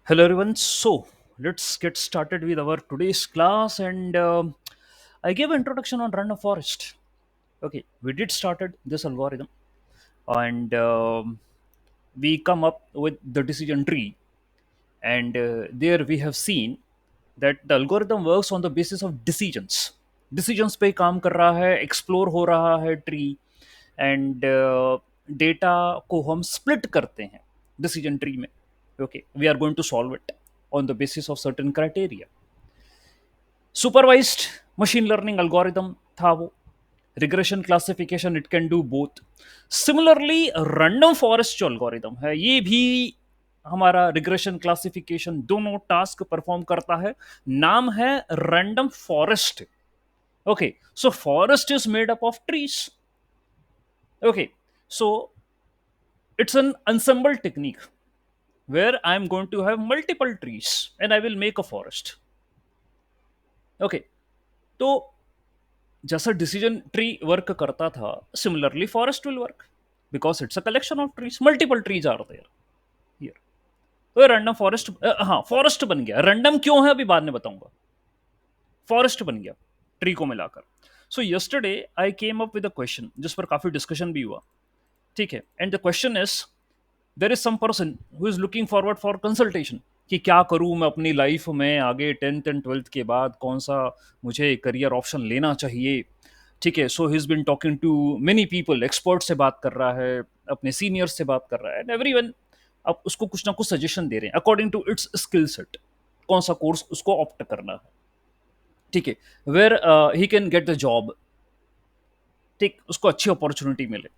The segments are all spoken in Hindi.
Hello everyone. So let's get started with our today's class, and I gave an introduction on random forest. Okay, we did started this algorithm, and we come up with the decision tree, and there we have seen that the algorithm works on the basis of decisions. Decisions पे काम कर रहा है, explore हो रहा है tree, and data को हम split करते हैं decision tree में. Okay, we are going to solve it on the basis of certain criteria. Supervised machine learning algorithm था वो. Regression classification it can do both. Similarly random forest जो एल्गोरिदम है ये भी हमारा रिग्रेशन क्लासिफिकेशन दोनों टास्क परफॉर्म करता है. नाम है random forest. Okay, so forest is made up of trees. Okay, so it's an ensemble technique where I am going to have multiple trees and I will make a forest. Okay, तो जैसा डिसीजन ट्री वर्क करता था similarly forest will work because it's a collection of trees. Multiple trees are there here. तो रैंडम फॉरेस्ट, हाँ फॉरेस्ट बन गया. रैंडम क्यों है अभी बाद में बताऊंगा. फॉरेस्ट बन गया ट्री को मिलाकर. So yesterday I came up with a question जिस पर काफी डिस्कशन भी हुआ. ठीक है, and the question is there is some person who is looking forward for consultation कि क्या करूं मैं अपनी लाइफ में आगे 10th एंड 12th के बाद कौन सा मुझे करियर ऑप्शन लेना चाहिए. ठीक है, so he is been talking to many people, expert से बात कर रहा है, अपने सीनियर्स से बात कर रहा है, एंड एवरीवन अब उसको कुछ ना कुछ सजेशन दे रहे हैं according to its skill set कौन सा कोर्स उसको ऑप्ट करना है. ठीक है, where he can get the job. ठीक, उसको अच्छी अपॉर्चुनिटी मिले.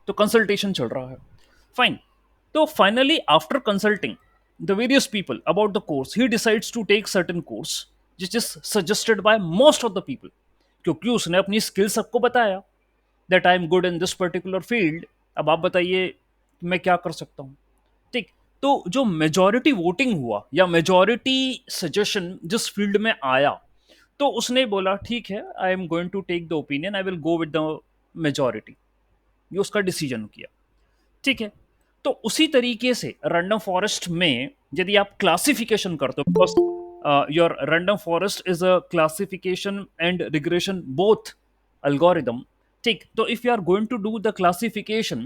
तो कंसल्टेशन चल रहा है. फाइन. तो finally after consulting the various people about the course he decides to take certain course which is suggested by most of the people. क्योंकि उसने अपनी स्किल सबको बताया that I am good in this particular field. अब आप बताइए कि मैं क्या कर सकता हूँ. ठीक. तो जो मेजॉरिटी वोटिंग हुआ या मेजॉरिटी सजेशन जिस फील्ड में आया, तो उसने बोला ठीक है, I am going to take the opinion, I will go with the majority. ये उसका डिसीजन किया. ठीक है. तो उसी तरीके से रैंडम फॉरेस्ट में यदि आप क्लासिफिकेशन करते हो, because your random forest is a classification and regression both algorithm. ठीक, तो if you are going to do the classification,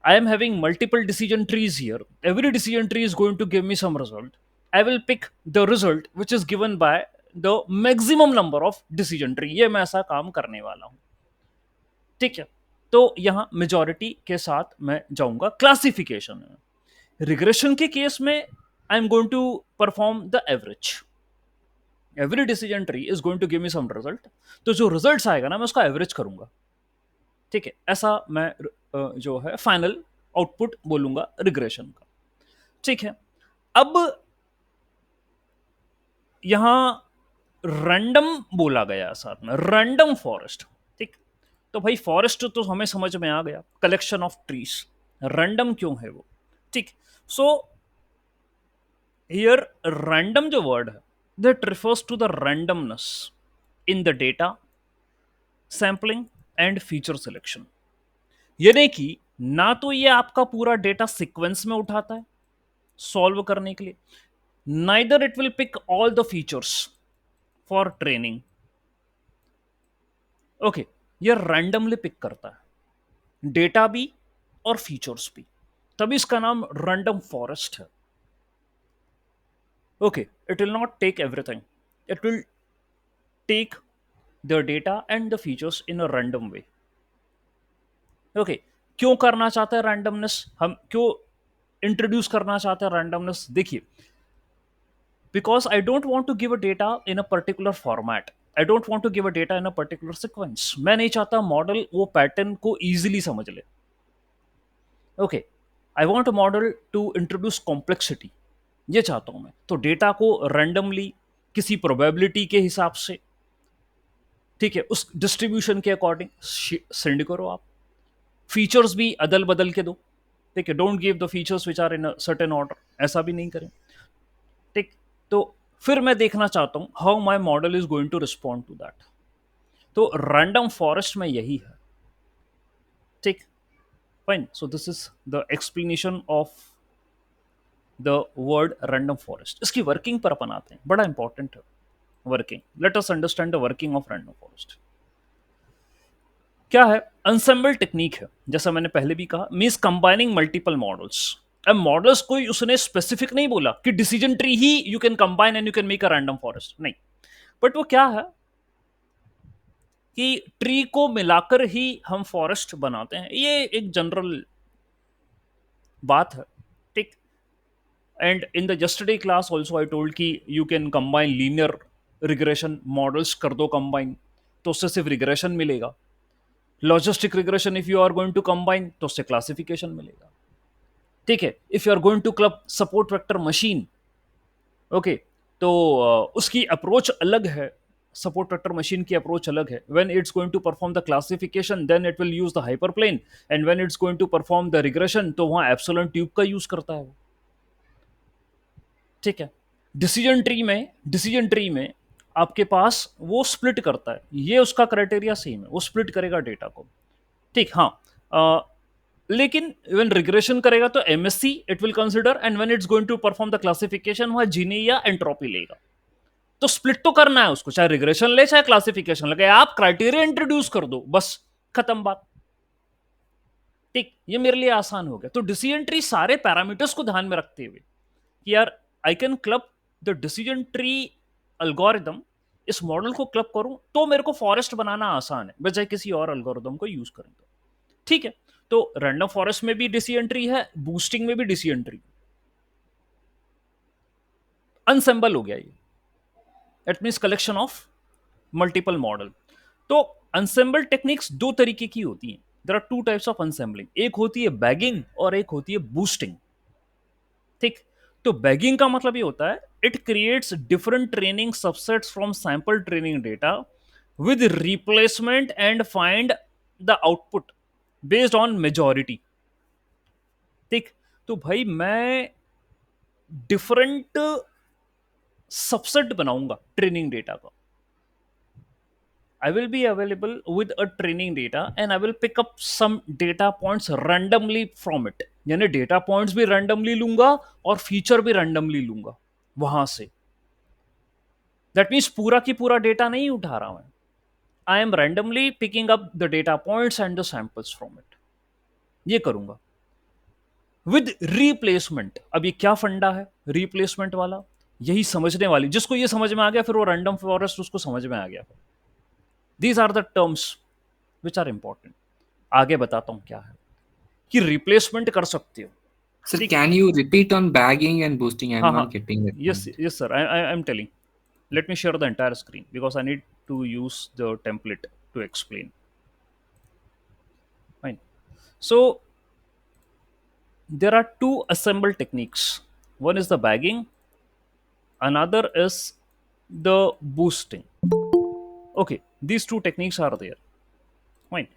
I am having multiple decision trees here. Every decision tree is going to give me some result. I will pick the result which is given by the maximum number of decision tree. ये मैं ऐसा काम करने वाला हूं. ठीक है. तो यहां मेजॉरिटी के साथ मैं जाऊंगा क्लासिफिकेशन में. रिग्रेशन के केस में I am going to perform the average. Every decision tree is going to give me some result. तो जो रिजल्ट आएगा ना मैं उसका एवरेज करूंगा. ठीक है, ऐसा मैं जो है फाइनल आउटपुट बोलूंगा रिग्रेशन का. ठीक है. अब यहां रैंडम बोला गया साथ में, रैंडम फॉरेस्ट. ठीक. तो भाई फॉरेस्ट तो हमें समझ में आ गया, कलेक्शन ऑफ ट्रीज. रैंडम क्यों है वो. ठीक. सो हियर रैंडम जो वर्ड है that refers to the randomness in the data sampling and feature selection. यानी कि ना तो ये आपका पूरा डेटा सीक्वेंस में उठाता है सॉल्व करने के लिए, neither it will pick all the features for training. Okay, ये रैंडमली पिक करता है डेटा भी और फीचर्स भी, तभी इसका नाम रैंडम फॉरेस्ट है. Okay, it will not take everything, it will take the data and the features in a random way. Okay, क्यों करना चाहते हैं रैंडमनेस, हम क्यों इंट्रोड्यूस करना चाहते हैं रैंडमनेस. देखिए, because I don't want to give a data in a particular format. I don't want to give a data in a particular sequence. मैं नहीं चाहता मॉडल वो पैटर्न को इजीली समझ ले. Okay, I want a model to introduce complexity, ये चाहता हूं मैं. तो डेटा को रैंडमली किसी प्रोबेबिलिटी के हिसाब से, ठीक है, उस डिस्ट्रीब्यूशन के अकॉर्डिंग सेंड करो आप. फीचर्स भी अदल बदल के दो. ठीक है, don't give the features which are in a certain order, ऐसा भी नहीं करें. ठीक. तो फिर मैं देखना चाहता हूं how my model is going to respond to that. तो रैंडम फॉरेस्ट में यही है. ठीक. Fine. So this is the explanation of the word random forest. इसकी वर्किंग पर अपन आते हैं, बड़ा इंपॉर्टेंट है working. Let us understand the working of random forest. क्या है? अनसेंबल टेक्निक है, जैसा मैंने पहले भी कहा, मीन्स कंबाइनिंग मल्टीपल मॉडल्स। अब मॉडल्स कोई उसने स्पेसिफिक नहीं बोला कि decision tree he you can combine and you can make a random forest, नहीं। बट वो क्या है कि ट्री को मिलाकर ही हम फॉरेस्ट बनाते हैं, ये एक जनरल बात है, ठीक। And in the yesterday class also I told कि you can combine linear regression models, कर दो कंबाइन तो उससे सिर्फ रिग्रेशन मिलेगा। Logistic regression if you are going to combine तो उससे क्लासिफिकेशन मिलेगा, ठीक है। If you are going to club support vector machine, okay, तो उसकी अप्रोच अलग है, सपोर्ट वेक्टर मशीन की अप्रोच अलग है। When it's going to perform the classification then it will use the hyperplane, and when it's going to perform the regression तो वहां एप्सिलॉन ट्यूब का यूज करता है वो, ठीक है। डिसीजन ट्री में आपके पास वो स्प्लिट करता है, ये उसका क्राइटेरिया सेम है, वो स्प्लिट करेगा डेटा को, ठीक। हाँ, लेकिन व्हेन रिग्रेशन करेगा तो MSC it will consider, and when it's going to perform the classification वह जीनी या एंट्रोपी लेगा। तो स्प्लिट तो करना है उसको, चाहे रिग्रेशन ले चाहे क्लासिफिकेशन लगे, आप क्राइटेरिया इंट्रोड्यूस कर दो, बस खत्म बात, ठीक। ये मेरे लिए आसान हो गया। तो डिसीजन ट्री सारे पैरामीटर्स को ध्यान में रखते हुए कि यार I can club the decision tree algorithm, इस मॉडल को क्लब करूं तो मेरे को फॉरेस्ट बनाना आसान है, बजाय किसी और अल्गोरिदम को यूज करें तो, ठीक है। तो रैंडम फॉरेस्ट में भी डिसीजन ट्री है, बूस्टिंग में भी डिसीजन ट्री। अनसेंबल हो गया ये, it means collection of multiple model. तो अनसेंबल टेक्निक्स दो तरीके की होती हैं, there are two types of ensembling, एक होती है बैगिंग और एक होती है बूस्टिंग, ठीक। तो बैगिंग का मतलब ये होता है it creates different training subsets from sample training data with replacement and find the output based on majority, ठीक। तो भाई मैं डिफरेंट सबसेट बनाऊंगा ट्रेनिंग डेटा का, I will be available with a training data and I will pick up some data points randomly from it, यानी डेटा पॉइंट्स भी रैंडमली लूंगा और फीचर भी रैंडमली लूंगा वहां से। दैट मीन्स पूरा की पूरा डेटा नहीं उठा रहा मैं, I am randomly picking up the data points and the samples from it, ये करूंगा विद रिप्लेसमेंट। अब ये क्या फंडा है रिप्लेसमेंट वाला, यही समझने वाली, जिसको ये समझ में आ गया फिर वो रैंडम फॉरेस्ट उसको समझ में आ गया। These are the terms which are important. आगे बताता हूं क्या है कि रिप्लेसमेंट कर सकते हो, Sir, ठीक। can you repeat on bagging and boosting? I'm हाँ not हाँ, getting that yes point. Yes sir, I am telling, let me share the entire screen because I need to use the template to explain. Fine. So there are two assemble techniques. One is the bagging, another is the boosting. Okay, these two techniques are there. Fine.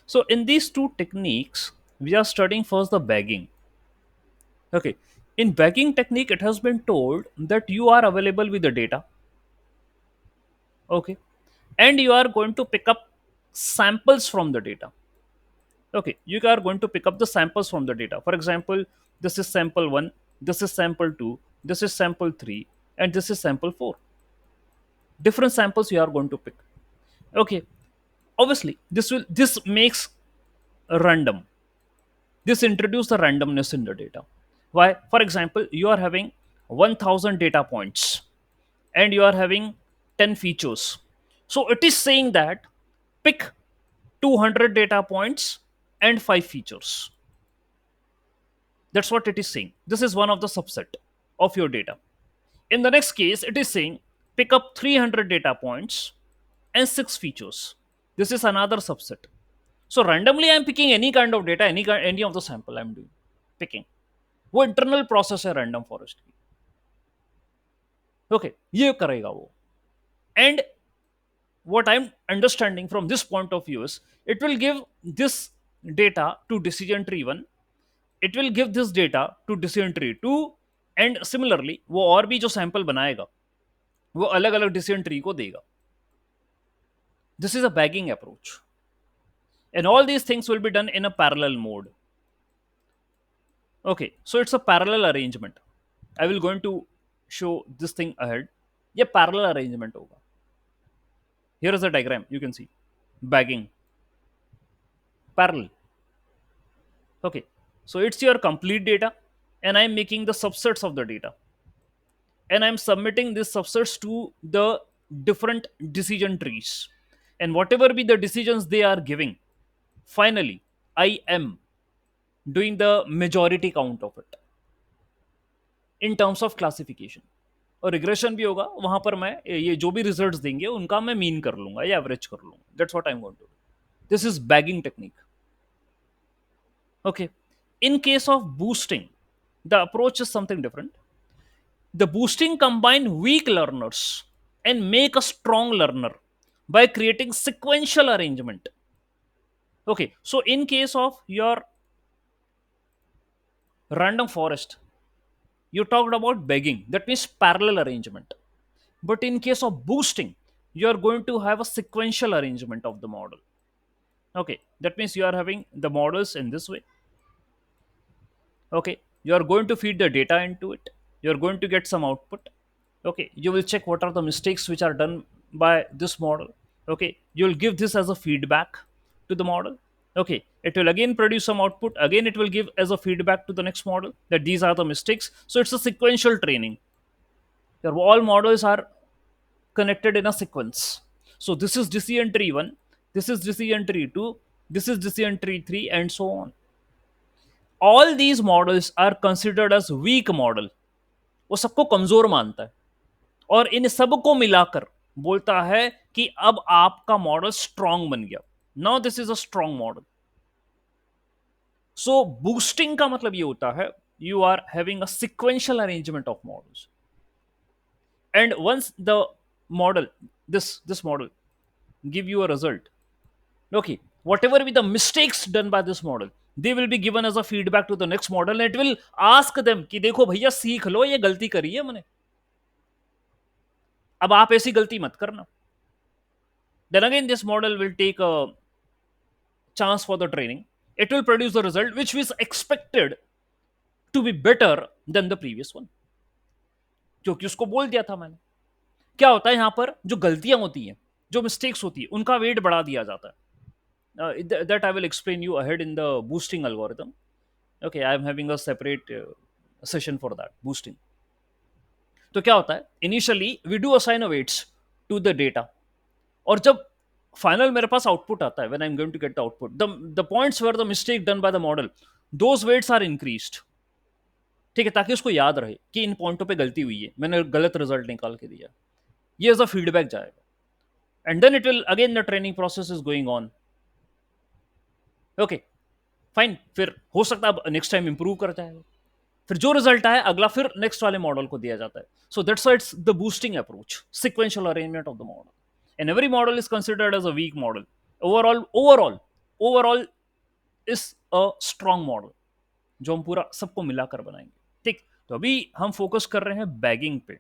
So in these two techniques, we are studying first the bagging. Okay. In bagging technique, it has been told that you are available with the data. Okay. And you are going to pick up samples from the data. Okay, you are going to pick up the samples from the data. For example, this is sample 1, this is sample 2, this is sample 3, and this is sample 4. Different samples you are going to pick. Okay, obviously this makes random. This introduces the randomness in the data. Why? For example, you are having 1000 data points and you are having 10 features. So it is saying that pick 200 data points and 5 features. That's what it is saying. This is one of the subset of your data. In the next case, it is saying pick up 300 data points and 6 features. This is another subset. So randomly, I'm picking any kind of data, any of the sample I'm doing picking. वो इंटरनल प्रोसेस है रैंडम फॉरेस्ट की, ओके, ये करेगा वो। And what I'm understanding from this point of view is it will give this data to decision tree 1, it will give this data to decision tree 2, and similarly वो और भी जो सैंपल बनाएगा वो अलग अलग डिसीजन ट्री को देगा। This is a bagging approach and all these things will be done in a parallel mode. Okay, so it's a parallel arrangement. I will going to show this thing ahead. ये पैरेलल अरेंजमेंट होगा. Here is a diagram, you can see bagging parallel. Okay, so it's your complete data, and I'm making the subsets of the data, and I'm submitting these subsets to the different decision trees, and whatever be the decisions they are giving, finally I am doing the majority count of it in terms of classification. और रिग्रेशन भी होगा, वहां पर मैं ये जो भी रिजल्ट्स देंगे उनका मैं मीन कर लूंगा या एवरेज कर लूंगा. That's what I am going to do. This is bagging technique. Okay. In case of boosting, the approach is something different. The boosting combine weak learners and make a strong learner by creating sequential arrangement. Okay. So in case of your random forest, you talked about begging. That means parallel arrangement. But in case of boosting, you are going to have a sequential arrangement of the model. Okay. That means you are having the models in this way. Okay, you are going to feed the data into it, you are going to get some output. Okay, you will check what are the mistakes which are done by this model. Okay, you will give this as a feedback to the model. Okay, it will again produce some output, again it will give as a feedback to the next model that these are the mistakes. So it's a sequential training. Your all models are connected in a sequence. So this is decision tree 1, this is decision tree 2, this is decision tree 3, and so on. All these models are considered as weak model. वो सबको कमजोर मानता है और इन सबको मिलाकर बोलता है कि अब आपका मॉडल स्ट्रांग बन गया. Now this is a strong model. So boosting का मतलब ये होता है you are having a sequential arrangement of models, and once the model this model give you a result. Okay, whatever be the mistakes done by this model, they will be given as a feedback to the next model, and it will ask them कि देखो भैया सीख लो, ये गलती करी है मैंने, अब आप ऐसी गलती मत करना. Then again this model will take a chance for the training, it will produce the result which was expected to be better than the previous one, क्योंकि उसको बोल दिया था मैंने. क्या होता है यहां पर जो गलतियां होती हैं, जो मिस्टेक्स होती है, उनका वेट बढ़ा दिया जाता है. That I will explain you ahead in the boosting algorithm. Okay, I am having a separate session for that boosting. तो क्या होता है, initially we do assign a weights to the data, और जब फाइनल मेरे पास आउटपुट आता है, when I am going to get the output, the points where the mistake done by the model, those weights are increased. ठीक है, ताकि उसको याद रहे कि इन पॉइंटों पे गलती हुई है, मैंने गलत रिजल्ट निकाल के दिया. ये एज अ फीडबैक जाएगा, and then it will again the training process is going on. Okay fine, फिर हो सकता है अब नेक्स्ट टाइम इंप्रूव कर जाएगा, फिर जो रिजल्ट आए अगला फिर नेक्स्ट वाले मॉडल को दिया जाता है. So that's why it's the boosting approach, sequential arrangement of the model, and every model is considered as a weak model. Overall is a strong model जो हम पूरा सबको मिलाकर बनाएंगे. ठीक, तो अभी हम फोकस कर रहे हैं बैगिंग पे.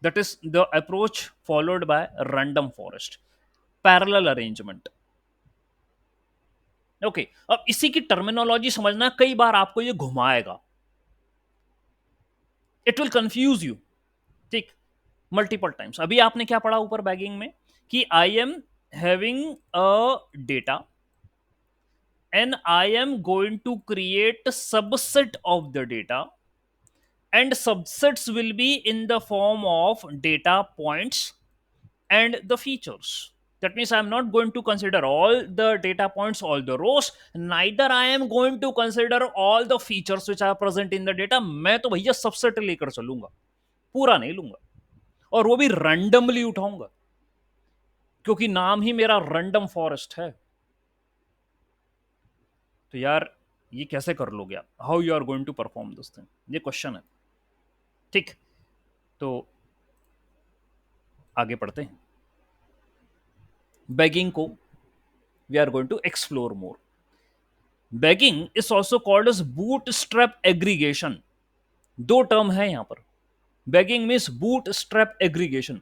That is the approach followed by random forest, parallel arrangement. Okay, अब इसी की टर्मिनोलॉजी समझना, कई बार आपको ये घुमाएगा, इट विल कंफ्यूज यू. ठीक, मल्टीपल टाइम्स. अभी आपने क्या पढ़ा ऊपर बैगिंग में कि I am having a data and I am going to create a subset of the data, and subsets will be in the form of data points and the features. That means I am not going to consider all the data points, all the rows, neither I am going to consider all the features which are present in the data. मैं तो भैया सबसेट लेकर चलूंगा, पूरा नहीं लूंगा, और वो भी रैंडमली उठाऊंगा, क्योंकि नाम ही मेरा रैंडम फॉरेस्ट है. तो यार ये कैसे कर लोगे आप, how you are going to perform this thing, ये क्वेश्चन है. ठीक, तो आगे पढ़ते हैं. बेगिंग को we are going to explore more. Bagging is also called as bootstrap aggregation. दो टर्म है यहां पर. Bagging means bootstrap aggregation.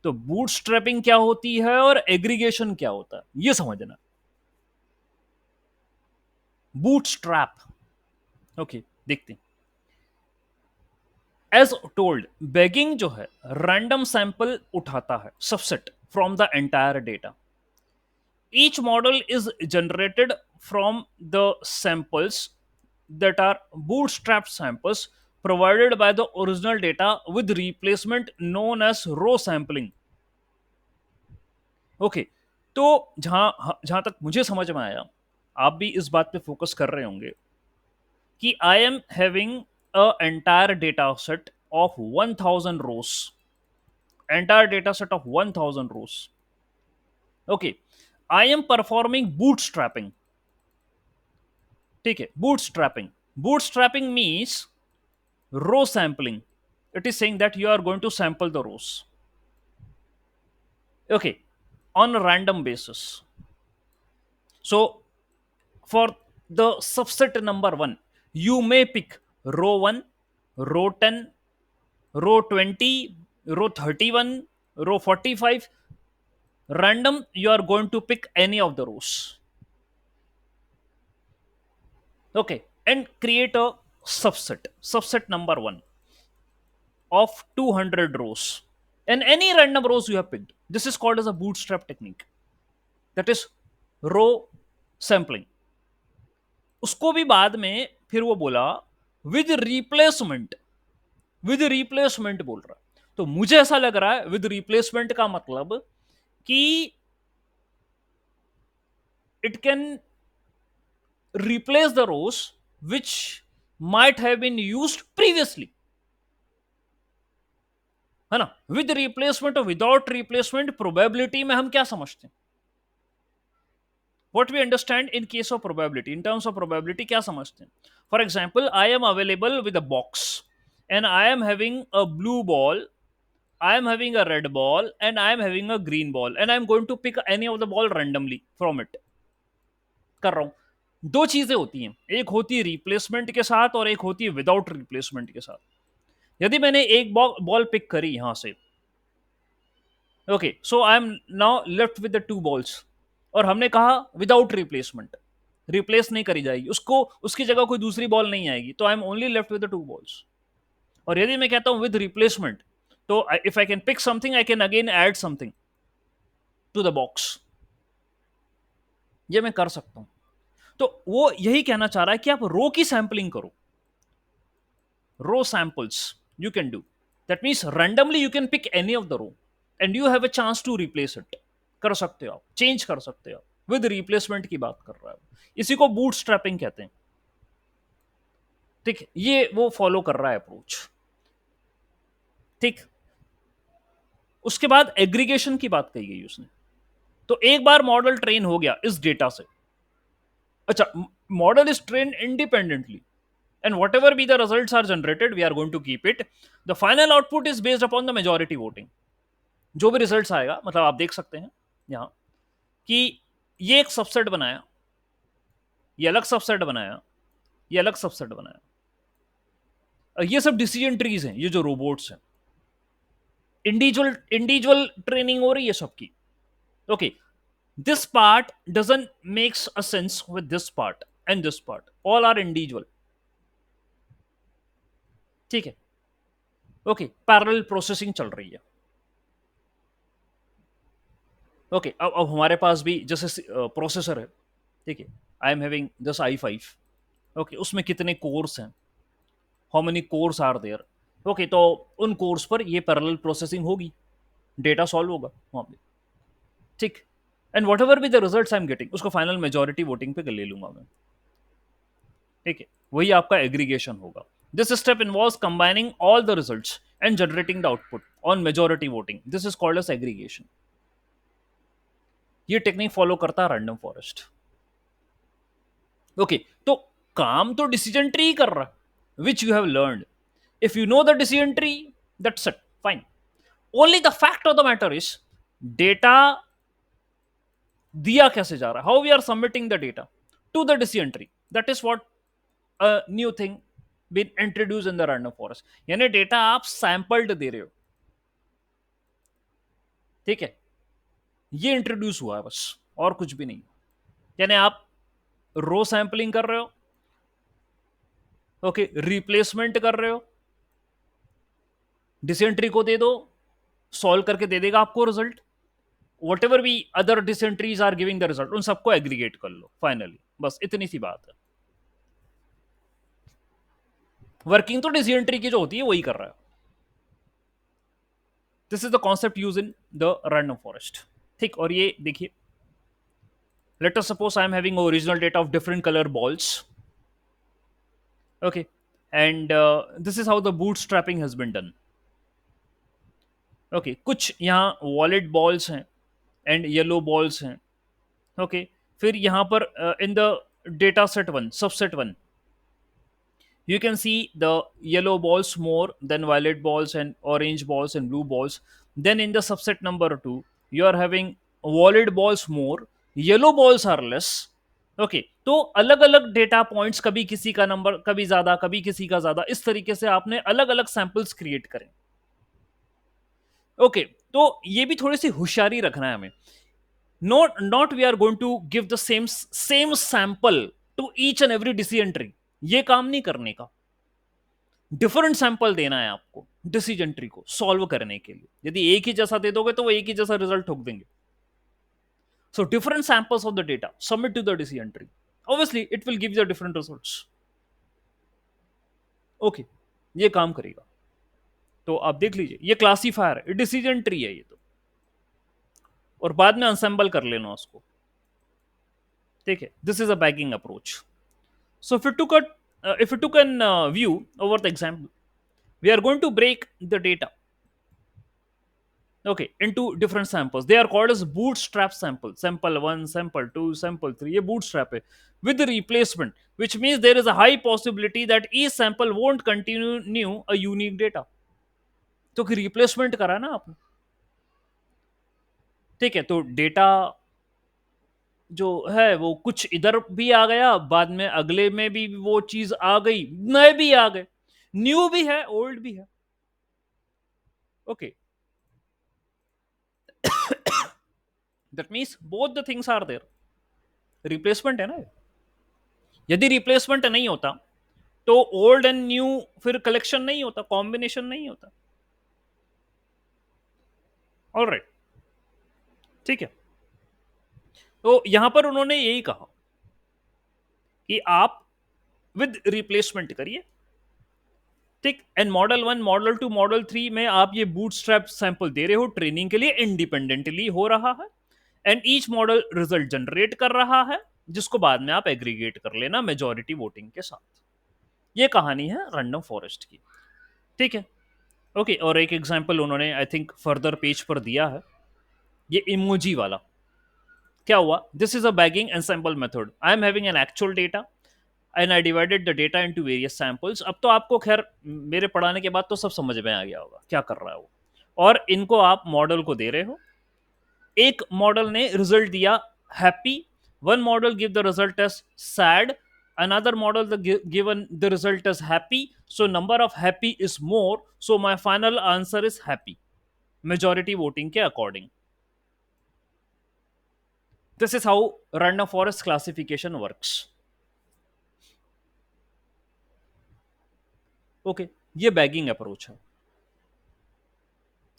तो बूट स्ट्रैपिंग क्या होती है और एग्रीगेशन क्या होता है, ये समझना. बूट स्ट्रैप, ओके देखते हैं. एज टोल्ड, बेगिंग जो है रैंडम सैंपल उठाता है, subset from the entire data. Each model is generated from the samples that are bootstrapped samples provided by the original data with replacement known as row sampling. Okay, तो जहां तक मुझे समझ में आया, आप भी इस बात पे फोकस कर रहे होंगे कि I am having a entire data set of 1000 rows, entire data set of 1000 rows. Okay, I am performing bootstrapping. ठीक है, bootstrapping. Bootstrapping means row sampling. It is saying that you are going to sample the rows, okay, on a random basis. So for the subset number 1, you may pick row 1, row 10, row 20, row 31, row 45. Random, you are going to pick any of the rows, okay, and create a subset number 1 of 200 rows, and any random rows you have picked. This is called as a bootstrap technique, that is row sampling. उसको भी बाद में फिर वो बोला विद रिप्लेसमेंट. विद रिप्लेसमेंट बोल रहा है, तो मुझे ऐसा लग रहा है विद रिप्लेसमेंट का मतलब कि it can replace the rows which might have been used previously, है ना. विद रिप्लेसमेंट और विदाउट रिप्लेसमेंट प्रोबेबिलिटी में हम क्या समझते हैं, what we understand in case of probability, in terms of probability क्या समझते हैं. For example, I am available with a box and I am having a blue ball, I am having a red ball, and I am having a green ball, and I am going to pick any of the ball randomly from it. कर रहा हूं. दो चीजें होती हैं, एक होती है रिप्लेसमेंट के साथ और एक होती है विदाउट रिप्लेसमेंट के साथ. यदि मैंने एक बॉल पिक करी यहां से, okay, so I am now left with the two balls, और हमने कहा विदाउट रिप्लेसमेंट, रिप्लेस नहीं करी जाएगी उसको, उसकी जगह कोई दूसरी बॉल नहीं आएगी, तो I am only left with the two balls. और यदि मैं कहता हूं विद रिप्लेसमेंट, तो if I can pick something I can again add something to the box. ये मैं कर सकता हूं. तो वो यही कहना चाह रहा है कि आप रो की सैंपलिंग करो, row samples you can do. That means randomly you can pick any of the row and you have a chance to replace it. कर सकते हो आप, चेंज कर सकते हो. विद रिप्लेसमेंट की बात कर रहा है, इसी को बूट स्ट्रैपिंग कहते हैं. ठीक, ये वो फॉलो कर रहा है अप्रोच. ठीक, उसके बाद एग्रीगेशन की बात कही गई उसने. तो एक बार मॉडल ट्रेन हो गया इस डेटा से, अच्छा, model is train independently and whatever be the results are generated, we are going to keep it. The final output is based upon the majority voting. जो भी रिजल्ट्स आएगा, मतलब आप देख सकते हैं यहां कि ये एक सबसेट बनाया, ये अलग सबसेट बनाया, ये अलग सबसेट बनाया. ये सब डिसीजन ट्रीज हैं, ये जो रोबोट्स हैं, इंडिविजुअल इंडिविजुअल ट्रेनिंग हो रही है सबकी. Okay, this part doesn't makes a sense with this part and this part, all are individual. ठीक है, ओके, पैरेलल प्रोसेसिंग चल रही है. ओके, अब हमारे पास भी जैसे प्रोसेसर है, ठीक है, I am having just i5. Okay, उसमें कितने कोर्स हैं, how many cores are there. Okay, तो उन कोर्स पर ये पैरेलल प्रोसेसिंग होगी, डेटा सॉल्व होगा वहां पे. ठीक, and whatever be the result I am getting, उसको फाइनल मेजोरिटी वोटिंग पे ले लूंगा मैं. ठीक है, वही आपका एग्रीगेशन होगा. This step involves combining all the results and generating the output on majority voting. This is called as aggregation. ये टेक्निक फॉलो करता है रैंडम फॉरेस्ट. ओके, तो काम तो डिसीजन ट्री कर रहा है, which you have learned. If you know the decision tree, that's it, fine. Only the fact of the matter is data दिया कैसे जा रहा है, how we are submitting the data to the decision tree. That is what a new thing been introduce in the random forest. यानी डेटा आप सैंपल्ड दे रहे हो. ठीक है, ये इंट्रोड्यूस हुआ है बस, और कुछ भी नहीं. यानी आप रो सैंपलिंग कर रहे हो, ओके, रिप्लेसमेंट कर रहे हो, डिसेंट्री को दे दो, सॉल्व करके दे देगा आपको रिजल्ट। वट एवर भी other decision trees are giving the result, उन सबको एग्रीगेट कर लो फाइनली, बस इतनी सी बात है। वर्किंग तो डिसेंट्री की जो होती है वही कर रहा है। This is the concept use in the random forest. ठीक, और ये देखिए, let us suppose I am having original data of different color balls. Okay, and this is how the bootstrapping has been done. Okay, कुछ यहाँ वॉलेट बॉल्स हैं एंड येलो बॉल्स हैं। ओके, फिर यहाँ पर इन the data set one, subset one, you can see the yellow balls more than violet balls and orange balls and blue balls. Then in the subset number 2 you are having violet balls more, yellow balls are less. Okay, तो अलग अलग डेटा पॉइंट्स, कभी किसी का नंबर कभी ज्यादा कभी किसी का ज्यादा, इस तरीके से आपने अलग अलग सैंपल्स क्रिएट करें। ओके, तो ये भी थोड़ी सी होशियारी रखना है हमें। Not we are going to give the same sample to each and every decision tree, ये काम नहीं करने का। डिफरेंट सैंपल देना है आपको डिसीजन ट्री को सॉल्व करने के लिए। यदि एक ही जैसा दे दोगे तो वो एक ही जैसा रिजल्ट ठोक देंगे। So different samples of the data submit to the decision tree, obviously it will give the different results. Okay, ये काम करेगा। तो आप देख लीजिए, ये क्लासीफायर है, डिसीजन ट्री है ये तो, और बाद में असेंबल कर लेना उसको। ठीक है, this is a bagging approach. So if you took an view over the example, we are going to break the data, okay, into different samples. They are called as bootstrap samples. Sample 1, sample 2, sample 3, ये bootstrap है with the replacement, which means there is a high possibility that each sample won't continue a unique data. तो कि रिप्लेसमेंट करा ना आपने। ठीक है, तो डेटा जो है वो कुछ इधर भी आ गया, बाद में अगले में भी वो चीज आ गई, नए भी आ गए, न्यू भी है ओल्ड भी है। Okay, that means both the things are there. Replacement है ना। यदि रिप्लेसमेंट नहीं होता तो ओल्ड एंड न्यू फिर कलेक्शन नहीं होता, कॉम्बिनेशन नहीं होता। ऑलराइट, ठीक है, तो यहां पर उन्होंने यही कहा कि आप विद रिप्लेसमेंट करिए। ठीक, एंड मॉडल 1, मॉडल 2, मॉडल 3 में आप ये बूटस्ट्रैप सैंपल दे रहे हो ट्रेनिंग के लिए, इंडिपेंडेंटली हो रहा है, and each model result generate कर रहा है, जिसको बाद में आप एग्रीगेट कर लेना मेजॉरिटी वोटिंग के साथ। ये कहानी है रैंडम फॉरेस्ट की। ठीक है, ओके, और एक एग्जांपल उन्होंने आई थिंक फर्दर पेज पर दिया है, ये इमोजी वाला। क्या हुआ, this is a bagging ensemble method. I am having an actual data and I divided the data into various samples. अब तो आपको खैर मेरे पढ़ाने के बाद तो सब समझ में आ गया होगा क्या कर रहा है वो। और इनको आप मॉडल को दे रहे हो, एक मॉडल ने रिजल्ट दिया happy, one model give the result as sad, another model given the result as happy, so number of happy is more, so my final answer is happy, majority voting के according. This is how random forest classification works. Okay, ये बैगिंग अप्रोच है।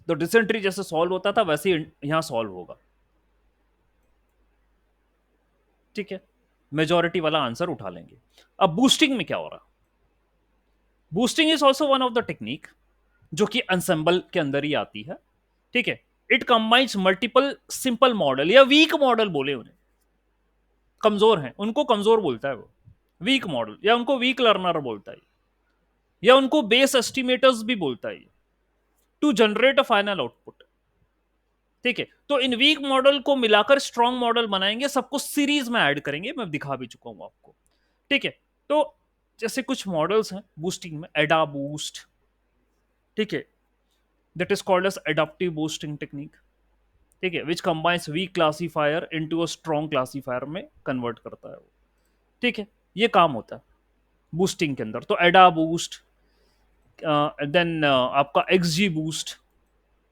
तो डिसेंट्री जैसे सॉल्व होता था वैसे ही यहां सॉल्व होगा। ठीक है, मेजॉरिटी वाला आंसर उठा लेंगे। अब बूस्टिंग में क्या हो रहा, boosting is also one of the technique जो कि अनसेंबल के अंदर ही आती है। ठीक है, it combines multiple simple model, या वीक मॉडल बोले उन्हें, कमजोर हैं उनको कमजोर बोलता है वो, वीक मॉडल, या उनको वीक लर्नर बोलता है, या उनको बेस एस्टिमेटर्स भी बोलता है, to generate a final output. ठीक है, तो इन वीक मॉडल को मिलाकर स्ट्रॉन्ग मॉडल बनाएंगे, सबको सीरीज में ऐड करेंगे, मैं दिखा भी चुका हूं आपको। ठीक है, तो जैसे कुछ मॉडल्स हैं बूस्टिंग में, एडा बूस्ट, ठीक है, that is called as adaptive boosting technique. ठीक है, which combines weak classifier into a strong classifier में कन्वर्ट करता है वो। ठीक है, ये काम होता है बूस्टिंग के अंदर। तो एडा बूस्ट, देन आपका XD boost.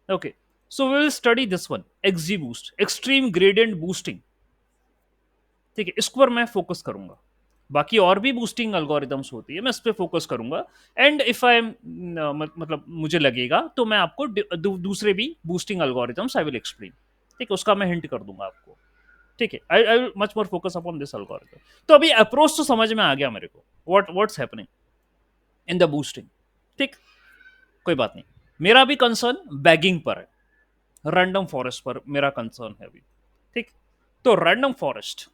Okay, so we will study this one, XGBoost, extreme gradient boosting। ठीक है, इस पर मैं फोकस करूंगा। बाकी और भी बूस्टिंग अल्गोरिदम्स होती है, मैं इस पे फोकस करूंगा। एंड इफ आई मतलब मुझे लगेगा तो मैं आपको दूसरे भी boosting algorithms I will explain. ठीक है, उसका मैं हिंट कर दूंगा आपको। ठीक है, I will much more focus upon this algorithm. तो अभी अप्रोच तो समझ में आ गया मेरे को, what's happening in the boosting. ठीक, कोई बात नहीं। मेरा भी कंसर्न बैगिंग पर है, रैंडम फॉरेस्ट पर मेरा कंसर्न है अभी। ठीक, तो रैंडम फॉरेस्ट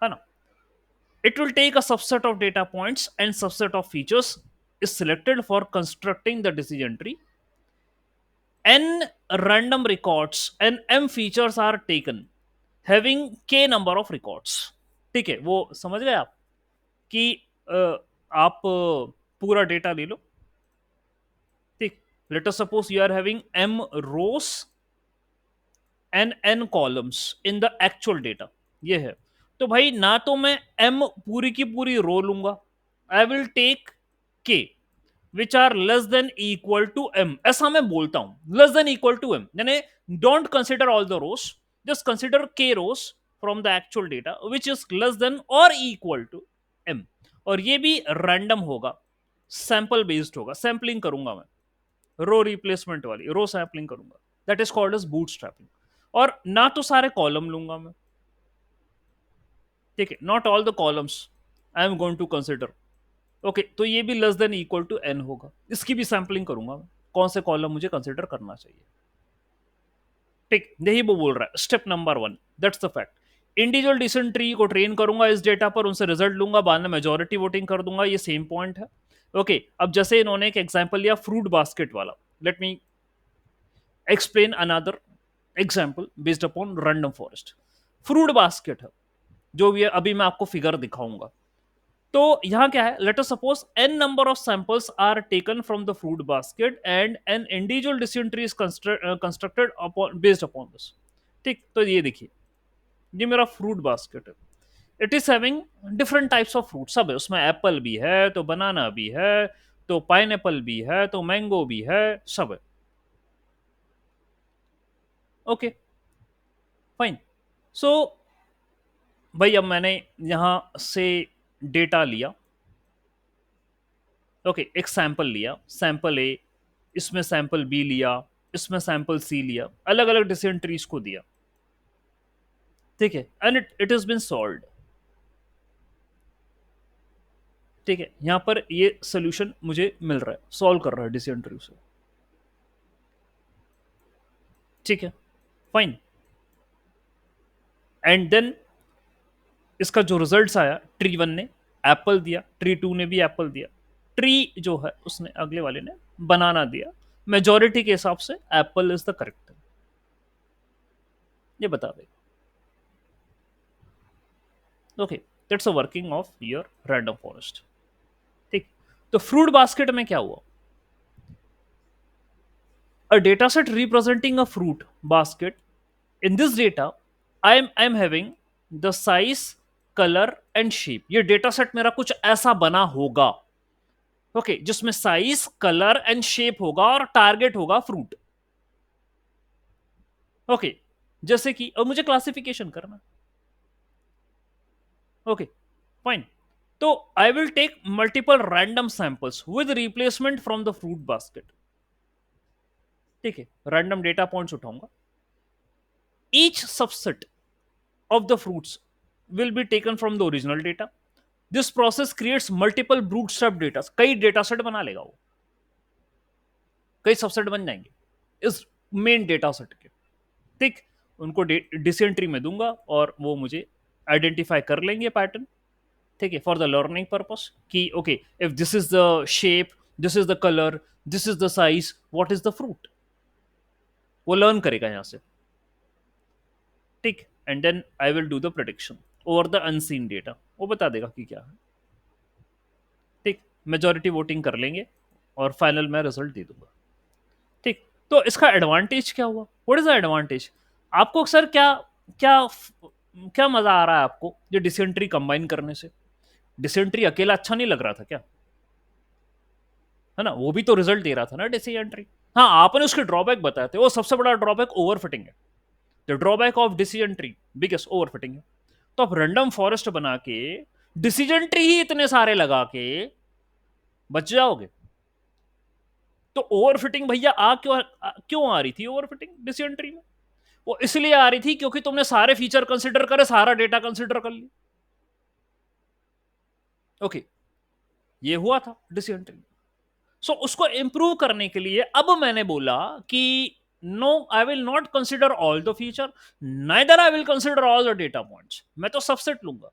है ना, it will take a subset of data points and subset of features is selected for constructing the decision tree. N random records and M features are taken having k number of records. ठीक है, वो समझ गए आप कि आप पूरा डेटा ले लो। ठीक, let us suppose you are having m rows and n columns in the actual data। ये है, तो भाई ना तो मैं m पूरी की पूरी रो लूंगा, I will take k which are less than equal to m। ऐसा मैं बोलता हूं, less than equal to m, यानी don't consider all the rows, just consider k rows from the actual data which is less than और इक्वल टू m। और ये भी रैंडम होगा, सैंपल बेस्ड होगा, सैंपलिंग करूंगा मैं, रो रिप्लेसमेंट वाली रो सैंपलिंग करूंगा, that is called as bootstrapping. और ना तो सारे कॉलम लूंगा मैं, ठीक है, not all the columns I am going to consider. Okay, तो ये भी less than equal to N होगा, इसकी भी सैंपलिंग करूंगा मैं, कौन से कॉलम मुझे कंसिडर करना चाहिए। ठीक, यही वो बोल रहा है step number 1, that's the fact. Individual decision tree को ट्रेन करूंगा इस डेटा पर, उनसे रिजल्ट लूंगा, बाद में मेजोरिटी वोटिंग कर दूंगा, ये सेम पॉइंट है। ओके, अब जैसे इन्होंने एक एग्जांपल लिया फ्रूट बास्केट वाला, let me explain another example based upon random forest. Fruit basket है जो भी है, अभी मैं आपको फिगर दिखाऊंगा। तो यहां क्या है, let us suppose n number of samples are taken from the fruit basket and N individual decision tree is constructed upon based upon this. ठीक, तो ये देखिए, ये मेरा फ्रूट बास्केट है, it is having different types of fruit, सब है उसमें, एप्पल भी है, तो बनाना भी है, तो पाइन भी है, तो मैंगो भी है, सब है। Okay, fine. सो भाई अब मैंने यहां से डेटा लिया, ओके, एक सैंपल लिया, सैंपल ए, इसमें सैंपल बी लिया, इसमें सैंपल सी लिया, अलग अलग डिसीजन ट्रीज को दिया। ठीक है, and it is been solve. ठीक है, यहां पर ये सोल्यूशन मुझे मिल रहा है, सॉल्व कर रहा है डिसीजन ट्री से। ठीक है, फाइन। एंड देन इसका जो रिजल्ट्स आया, ट्री 1 ने एप्पल दिया, ट्री 2 ने भी एप्पल दिया, ट्री जो है उसने अगले वाले ने बनाना दिया। मेजोरिटी के हिसाब से एप्पल इज द करेक्ट, ये बता दे। Okay, that's a working of your random forest. ठीक, तो फ्रूट बास्केट में क्या हुआ, a data set representing a fruit basket. In this data I am having the size, color and shape। ये डेटा सेट मेरा कुछ ऐसा बना होगा, ओके, जिसमें साइज, कलर एंड शेप होगा और टारगेट होगा फ्रूट। ओके, जैसे कि अब मुझे क्लासिफिकेशन करना, ओके, फाइन। तो I will take multiple random samples with replacement from the fruit basket. ठीक है, रैंडम डेटा पॉइंट्स उठाऊंगा, each subset of the fruits will be taken from the original data। this process creates multiple bootstrap data, कई डेटा सेट बना लेगा वो, कई सबसेट बन जाएंगे इस मेन डेटा सेट के। ठीक, उनको डिसीजन ट्री में दूंगा और वो मुझे आइडेंटिफाई कर लेंगे पैटर्न। ठीक है, फॉर द लर्निंग पर्पस कि okay, if this is the shape, this is the colour, this is the size, what is the fruit, वो लर्न करेगा यहां से। ठीक, and then I will do the prediction over the unseen data, वो बता देगा कि क्या है। ठीक, मेजोरिटी वोटिंग कर लेंगे और फाइनल में रिजल्ट दे दूंगा। ठीक, तो इसका एडवांटेज क्या हुआ, व्हाट इज द एडवांटेज? आपको सर क्या क्या क्या मजा आ रहा है आपको ये डिसेंट्री कंबाइन करने से? डिसेंट्री अकेला अच्छा नहीं लग रहा था क्या, है ना, वो भी तो रिजल्ट दे रहा था ना डिसेंट्री। हाँ, आपने उसके ड्रॉबैक बताए थे, वो सबसे बड़ा ड्रॉबैक ओवरफिटिंग है। The drawback of decision tree biggest overfitting है। तो आप रैंडम फॉरेस्ट बना के डिसीजन ट्री ही इतने सारे लगा के बच जाओगे। तो ओवरफिटिंग भैया क्यों आ रही थी ओवरफिटिंग डिसीजन ट्री में? वो इसलिए आ रही थी क्योंकि तुमने सारे फीचर कंसिडर करे, सारा डेटा कंसिडर कर लिया। ओके, ये हुआ था डिसीजन ट्री। सो उसको इंप्रूव करने के लिए अब मैंने बोला कि no, I will not consider all the feature, neither I will consider all the data points. मैं तो सबसेट लूंगा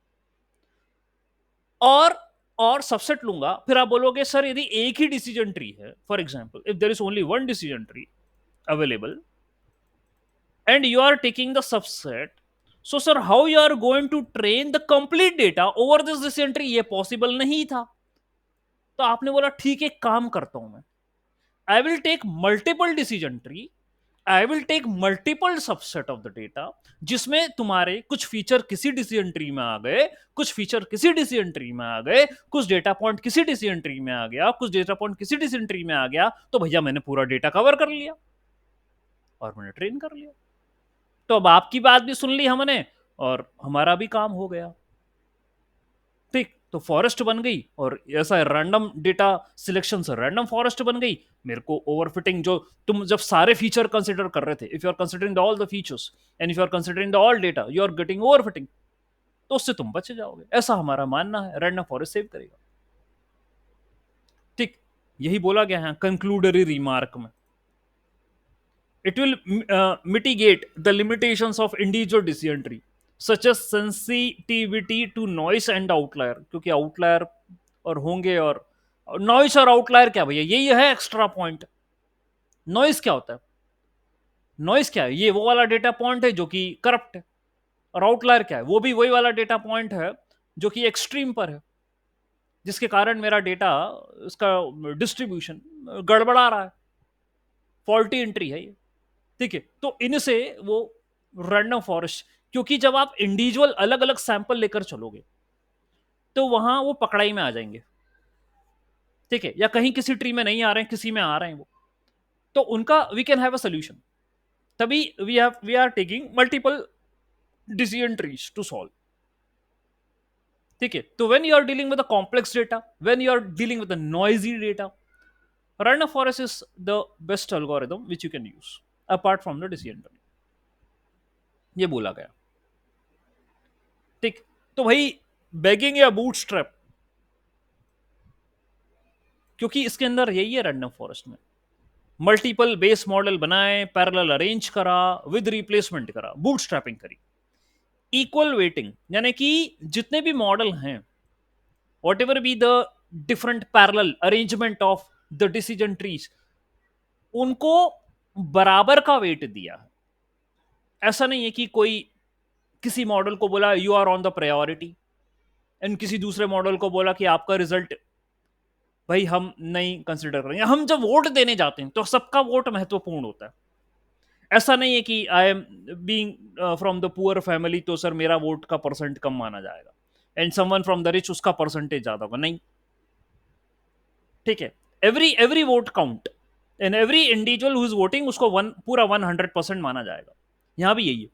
और और सबसेट लूंगा। फिर आप बोलोगे सर यदि एक ही डिसीजन ट्री है, for example if there is only one decision tree available and you are taking the subset, so sir how you are going to train the complete data over this decision tree? ये पॉसिबल नहीं था। तो आपने बोला ठीक है, काम करता हूं मैं, I will take multiple decision tree, I will take multiple subset of the data, जिसमें तुम्हारे कुछ फीचर किसी डिसीजन ट्री में आ गए, कुछ फीचर किसी डिसीजन ट्री में आ गए, कुछ डेटा पॉइंट किसी डिसीजन ट्री में आ गया, कुछ डेटा पॉइंट किसी डिसीजन ट्री में आ गया। तो भैया मैंने पूरा डेटा कवर कर लिया और मैंने ट्रेन कर लिया। तो अब आपकी बात भी सुन ली हमने और हमारा भी काम हो गया। ठीक, तो फॉरेस्ट बन गई और ऐसा रैंडम डेटा सिलेक्शन से रैंडम फॉरेस्ट बन गई। मेरे को ओवरफिटिंग, जो तुम जब सारे फीचर कंसिडर कर रहे थे, if you are considering all the features and if you are considering the all data, you are getting overfitting, तो उससे तुम बच जाओगे। ऐसा हमारा मानना है, रैंडम फॉरेस्ट सेव करेगा। ठीक, यही बोला गया है कंक्लूडरी रिमार्क में। It will mitigate the limitations of individual decision tree, such as sensitivity to noise and outlier, क्योंकि आउटलायर और होंगे। और नॉइस और आउटलायर क्या भैया, यही है एक्स्ट्रा पॉइंट। नॉइस क्या होता है? नॉइस क्या है? ये वो वाला डेटा पॉइंट है जो कि करप्ट है। और आउटलायर क्या है? वो भी वही वाला डेटा पॉइंट है जो कि एक्सट्रीम पर है, जिसके कारण मेरा डेटा, उसका डिस्ट्रीब्यूशन गड़बड़ा रहा है, फॉल्टी एंट्री है ये। ठीक है, तो इनसे वो रैंडम फॉरेस्ट, क्योंकि जब आप इंडिविजुअल अलग अलग सैंपल लेकर चलोगे तो वहां वो पकड़ाई में आ जाएंगे। ठीक है, या कहीं किसी ट्री में नहीं आ रहे हैं, किसी में आ रहे हैं वो, तो उनका we can have a solution. तभी we are taking multiple decision trees to solve. ठीक है, तो when you are dealing with complex data, when you are dealing with noisy data, random forest is the best algorithm which you can use apart from the decision tree, ये बोला गया। ठीक, तो भाई बैगिंग या बूटस्ट्रैप, क्योंकि इसके अंदर यही है रैंडम फॉरेस्ट में, मल्टीपल बेस मॉडल बनाए, पैरेलल अरेंज करा, विद रिप्लेसमेंट करा, बूटस्ट्रैपिंग करी, इक्वल वेटिंग, यानी कि जितने भी मॉडल हैं, what ever be the different parallel arrangement of the decision trees, उनको बराबर का वेट दिया है। ऐसा नहीं है कि कोई किसी मॉडल को बोला you are on the priority and किसी दूसरे मॉडल को बोला कि आपका रिजल्ट भाई हम नहीं कंसिडर करेंगे। हम जब वोट देने जाते हैं तो सबका वोट महत्वपूर्ण होता है। ऐसा नहीं है कि I am being from the poor family तो सर मेरा वोट का परसेंट कम माना जाएगा, and someone from the rich उसका परसेंटेज ज्यादा होगा, नहीं। ठीक है, every every vote count and every individual who is voting उसको पूरा 100% माना जाएगा। यहां भी यही है,